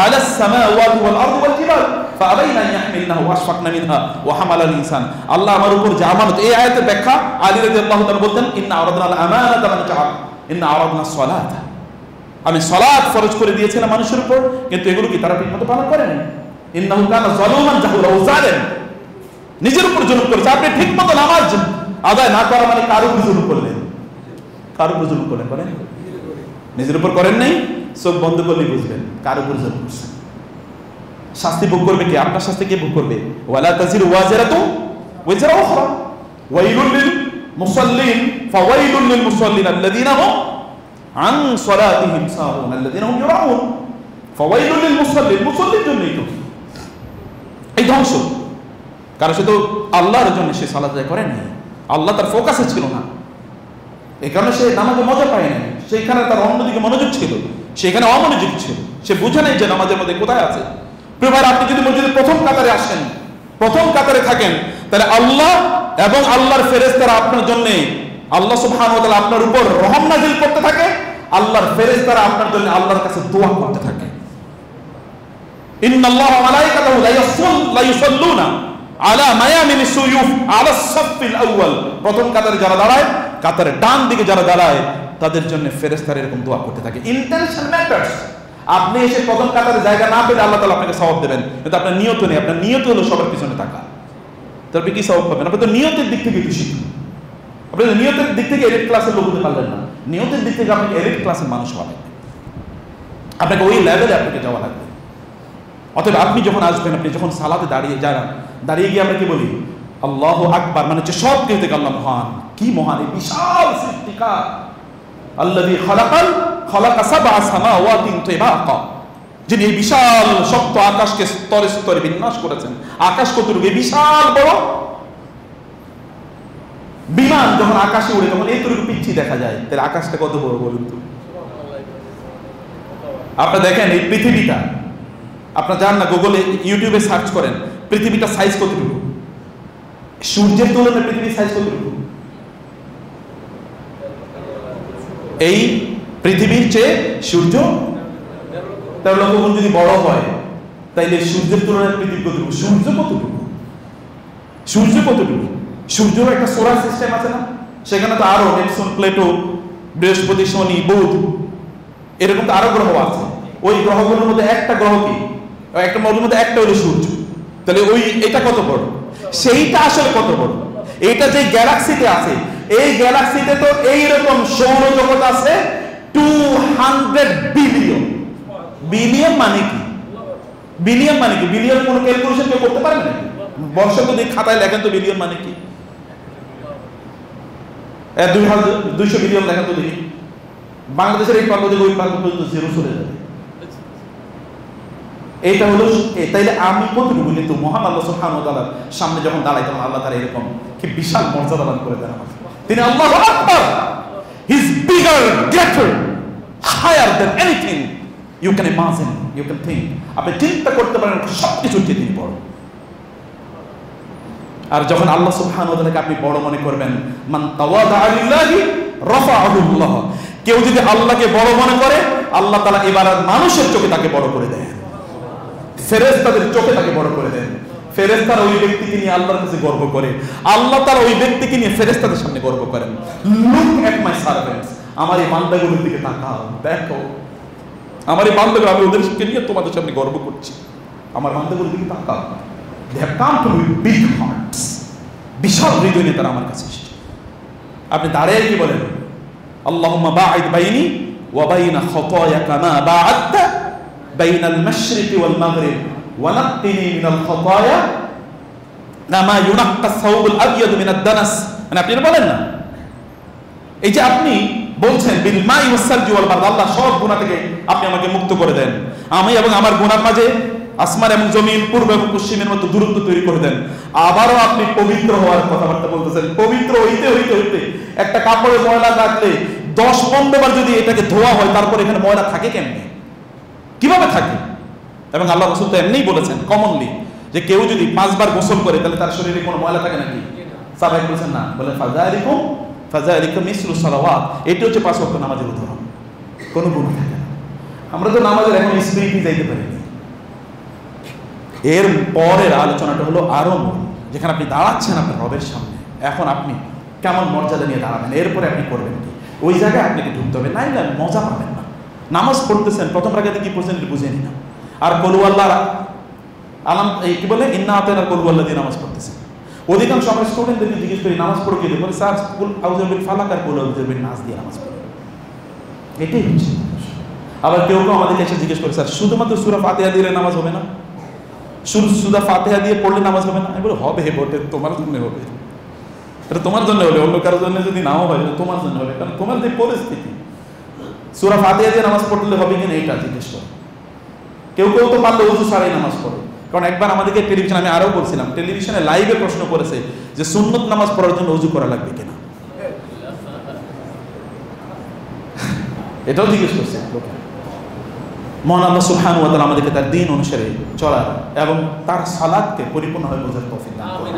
আলাস সামাওয়াতি ওয়াল আরদি ওয়াল জিবাল ফাআবাইনা আন ইয়াহমিলনাহা ওয়া আশফাকনা মিনহা ওয়া হামালাল ইনসান। আল্লাহ আমার উপর যে আমানত, এই আয়াতের ব্যাখ্যা আলী রাদিয়াল্লাহু তাআলা বলতেন, ইন্না আরাদনাল আমানাতা মান জাআল ইন্না আরাদনাস সালাত, আমি সালাত ফরজ করে দিয়েছিলাম মানুষের উপর, কিন্তু এগুলো কি তারা ঠিকমতো পালন করেনি। ইন্নাহু কানা যালুমান জাহুরা, ও জালেম, নিজের উপর জুলুম করেছে। আপনি ঠিকমতো নামাজ আদায় না করা মানে কার উপর জুলুম করলেন? কার উপর জুলুম করলেন বলেন? নিজের উপর করেন নাই, চোখ বন্ধ করলে বুঝবেন কার উপর জুলুম করছেন। শাস্তি ভোগ করবে কে? আপনার শাস্তি কে ভোগ করবে? ওয়ালা তাজিরু ওয়াজিরাতু ওয়াজরা উখরা ওয়াইলুল লিল মুসাল্লিন ফাওয়াইলুল লিল মুসাল্লিন আল্লাযীনা হুম আন সালাতিহিম সাহুন আল্লাযীনা হুম ইউরাউন। ফাওয়াইলুল লিল মুসাল্লিন, মুসাল্লির জন্যই তো এই ধ্বংস। কারণ সে তো আল্লাহর জন্য সে সালাত আদায় করে নাই, আল্লাহ তার ফোকাসে ছিল না, এই কারণে সে নামাজে মজা পায় না। সেইখানে তার অন্যদিকে মনোযোগ ছিল, সেখানে অমনোযোগ ছিল, সে বুঝে নেই যে নামাজের মধ্যে কোথায় আছে। প্রিয় ভাই, আপনি যদি মসজিদের প্রথম কাতারে আসেন, প্রথম কাতারে থাকেন, তাহলে আল্লাহ এবং আল্লাহর ফেরেশতারা আপনার জন্য, আল্লাহ সুবহানাহু ওয়া তাআলা আপনার উপর রহম নাযিল করতে থাকে, আল্লাহর ফেরেশতারা আপনার জন্য আল্লাহর কাছে দোয়া করতে থাকে। ইন্নাল্লাহা ওয়া মালাইকাতাহু লা ইউসাল্লুনা আলা মায়ামিনি সুয়ুফ আলা সাফিল আউয়াল। প্রথম কাতারে যারা দাঁড়ায়, কাতারের ডান দিকে যারা দাঁড়ায়, তাদের জন্য ফেরেশতারা এরকম দোয়া করতে থাকে। Intention matters. আপনি এসে প্রথম কাতারে জায়গা না পেলে আল্লাহ তাআলা আপনাকে সওয়াব দেবেন, কিন্তু আপনার নিয়ত নেই। আপনার নিয়ত হলো সবার পিছনে থাকা, তবে কি সওয়াব পাবেন? আপনি তো নিয়তের দিক থেকে একটু শিখুন। আপনি নিয়তের দিক থেকে এলিট ক্লাসের লোক হতে পারলেন না, নিয়তের দিক থেকে আপনাকে এলিট ক্লাসের মানুষ হওয়া লাগবে, আপনাকে ওই লেভেলে আপনাকে যাওয়া লাগবে। অতএব আপনি যখন আসবেন, আপনি যখন সালাতে দাঁড়িয়ে যান, দাঁড়িয়ে গিয়ে আমরা কি বলি? আল্লাহু আকবার, মানে হচ্ছে সব কিছু থেকে আল্লাহ মহান। কি মহান এই বিশাল সৃষ্টিকার, আল্লাযী খালাকা সাবআ সামাওয়াতিন তিবাকা, যিনি এই বিশাল শক্ত আকাশকে স্তরে স্তরে বিন্যাস করেছেন। আকাশ কতটুকু? বিশাল বড় বিমান যখন আকাশে উড়ে তখন এইটুকু পিচ্ছি দেখা যায়, তাহলে আকাশটা কত বড় বলুন তো। আপনারা দেখেন এই পৃথিবীটা, আপনারা যান না গুগলে ইউটিউবে সার্চ করেন, পৃথিবীটা সাইজ কতটুকু? সূর্যের তুলনায় পৃথিবীর সাইজ কতটুকু? এই পৃথিবীর চেয়ে সূর্য 13 লক্ষ গুণ যদি বড় হয়, তাইলে সূর্যের তুলনায় পৃথিবী কতটুকু? সূর্য কতটুকু? সূর্য কতটুকু? সূর্যের একটা সোলার সিস্টেম আছে না, সেখানে তো আরো নেপচুন, প্লেটো, বৃহস্পতি, শনি, বুধ, এরকম তো আরো গ্রহ আছে। ওই গ্রহগুলোর মধ্যে একটা গ্রহ কি? একটা মৌলের মধ্যে একটা হলো সূর্য। তাহলে ওই এটা কত বড়? সেইটা আসলে কত বড়? এইটা যে গ্যালাক্সিতে আছে, এই গ্যালাক্সিতে তো এইরকম সৌরজগৎ আছে 200 বিলিয়ন। বিলিয়ন মানে কি? বিলিয়ন মানে কি? বিলিয়ন কোন ক্যালকুলেশন কেউ করতে পারবে নাকি? বর্ষ যদি খাতায় লেখেন তো বিলিয়ন মানে কি? 200 বিলিয়ন লেখেন তো দেখি। বাংলাদেশের এই প্রান্ত থেকে ওই প্রান্ত পর্যন্ত জিরো চলে যাবে। এইটা হলো, তাইলে আমি কতটুকু? কিন্তু মহান আল্লাহ সুবহানাহু ওয়া তাআলার সামনে যখন দাঁড়াই, তখন আল্লাহ তাআলা এরকম কি বিশাল মর্যাদা দান করে দেন আমাকে। তিনি আল্লাহু আকবার, he is bigger, greater, higher than anything you can imagine, you can think. আপনি চিন্তা করতে পারেন সবকিছুর চেয়ে তিনি বড়। আর যখন আল্লাহ সুবহানাহু ওয়া তাআলাকে আপনি বড় মনে করবেন, মান তাওয়াদা লিল্লাহি রাফাআহু আল্লাহ। কেউ যদি আল্লাহকে বড় মনে করে, আল্লাহ তাআলা এবার মানুষের চোখে তাকে বড় করে দেন, ফেরেশতাদের চোখে তাকে বড় করে দেন। ফেরেশতারা ওই ব্যক্তিকে নিয়ে আল্লাহর কাছে গর্ব করে, আল্লাহ তাআলা ওই ব্যক্তিকে নিয়ে ফেরেশতাদের সামনে গর্ব করেন। লুক এট মাই সার্ভেন্টস, আমার এই বান্দাগুলোর দিকে তাকাও, দেখো আমার এই বান্দাগুলো, আমি ওদেরকে নিয়ে তোমাদের সামনে গর্ব করছি। আমার বান্দাগুলোর দিকে তাকাও, they have come to me with big hearts, বিশাল হৃদয় নিয়ে তারা আমার কাছে এসেছে। আপনি দাঁড়িয়ে কি বলেন? আল্লাহুম্মা বাঈদ বাইনি ওয়া বাইনা খাতায়া কামা বাআদতা বাইনাল মাশরিকি ওয়াল মাগরিব ওয়া নাক্কিনি মিনাল খাতায়া নামা ইউনাক্কা সাউবুল আবিয়াদু মিনাদ দানাস, মানে আপনি এটা বলেন না। এই যে আপনি বলছেন বিল মাই ওয়াসসালজি ওয়াল বারদ, আল্লাহ সব গুনাহ থেকে আপনি আমাকে মুক্ত করে দেন, আমি এবং আমার গুনার মাঝে আসমান এবং জমিন, পূর্ব এবং পশ্চিমের মতো দূরত্ব তৈরি করে দেন। আবারও আপনি পবিত্র হওয়ার কথাবার্তা বলতেছেন। পবিত্র হইতে হইতে হইতে একটা কাপড়ে ময়লা রাখলে 10-15 বার যদি এটাকে ধোয়া হয়, তারপর এখানে ময়লা থাকে কেমনে, কিভাবে থাকে? এবং আল্লাহ রাসূল তো এমনিই বলেছেন কমনলি যে কেউ যদি 5 বার গোসল করে তাহলে তার শরীরে কোনো ময়লা থাকে নাকি? সাহাবায়ে বলেছেন না, বলে ফাযালিকুম মিসলু সালাওয়াত, এটা হচ্ছে 5 ওয়াক্ত নামাজের উদাহরণ, কোনো গুনাহ থাকে না। আমরা তো নামাজের এখন স্পিরিটই যাইতে পারিনি। এর পরের আলোচনাটা হলো আরো মূল, যেখানে আপনি দাঁড়াচ্ছেন আপনার রবের সামনে, এখন আপনি কেমন মর্যাদা নিয়ে দাঁড়াবেন, এরপরে আপনি করবেন কি, ওই জায়গায় আপনাকে ঢুকতে হবে, নাই না মজা পাবেন না। নামাজ পড়তেছেন, প্রথম রাকাতে কি পড়ছেন এটা বুঝে নিন, আর কুল আল্লাহ আলাম এই কি বলে ইন্না আতাইনা কুল আল্লাহ দিয়ে নামাজ পড়তেছেন। অধিকাংশ আমরা স্টুডেন্টদেরকে জিজ্ঞেস করি নামাজ পড়ে কি বলে, স্যার কুল আউযু বিল ফালাক আর কুল আউযু বিল নাস দিয়ে নামাজ পড়ে, এটাই হচ্ছে। আবার কেউ কেউ আমাদেরকে এসে জিজ্ঞেস করে, স্যার শুধুমাত্র সূরা ফাতিহা দিয়ে নামাজ হবে না, সূরা ফাতিহা দিয়ে পড়লে নামাজ হবে না? আমি বলি হবে, বটে, তোমার জন্য হবে, এটা তোমার জন্য হলে, অন্য কারোর জন্য যদি নাও হয় তোমার জন্য হবে, কারণ তোমার যে পরিস্থিতি, সূরা ফাতিহা দিয়ে নামাজ পড়লে হবে কিনা এইটা জিজ্ঞেস করে। কেউ কেউ তো পারলে ওযু ছাড়াই নামাজ পড়ে, কারণ একবার আমাদেরকে টেলিভিশন, আমি আরও বলছিলাম, টেলিভিশনে লাইভে প্রশ্ন করেছে যে সুন্নত নামাজ পড়ার জন্য ওযু করা লাগবে কিনা, এটাও জিজ্ঞেস করছে লোকে। মহান আল্লাহ সুবহানাহু ওয়া তাআলা আমাদেরকে তার দ্বীন অনুসারে চলার এবং তার সালাতকে পরিপূর্ণভাবে বোঝার তৌফিক দান করুন।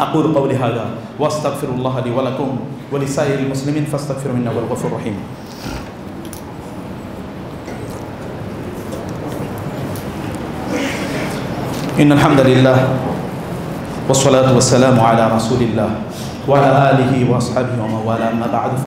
আকুলু কাওলি হাযা ওয়া আস্তাগফিরুল্লাহ লি ওয়া লাকুম ওয়া লিসাইরিল মুসলিমিন ফাস্তাগফিরুহু ইন্নাহু হুয়াল গফুরুর রহিম। ইন্নাল হামদালিল্লাহ ওয়াস সালাতু ওয়াস সালামু আলা রাসূলিল্লাহ ওয়া আলা আলিহি ওয়া আসহাবিহি ওয়া মান ওয়ালা, আম্মা বা'দ।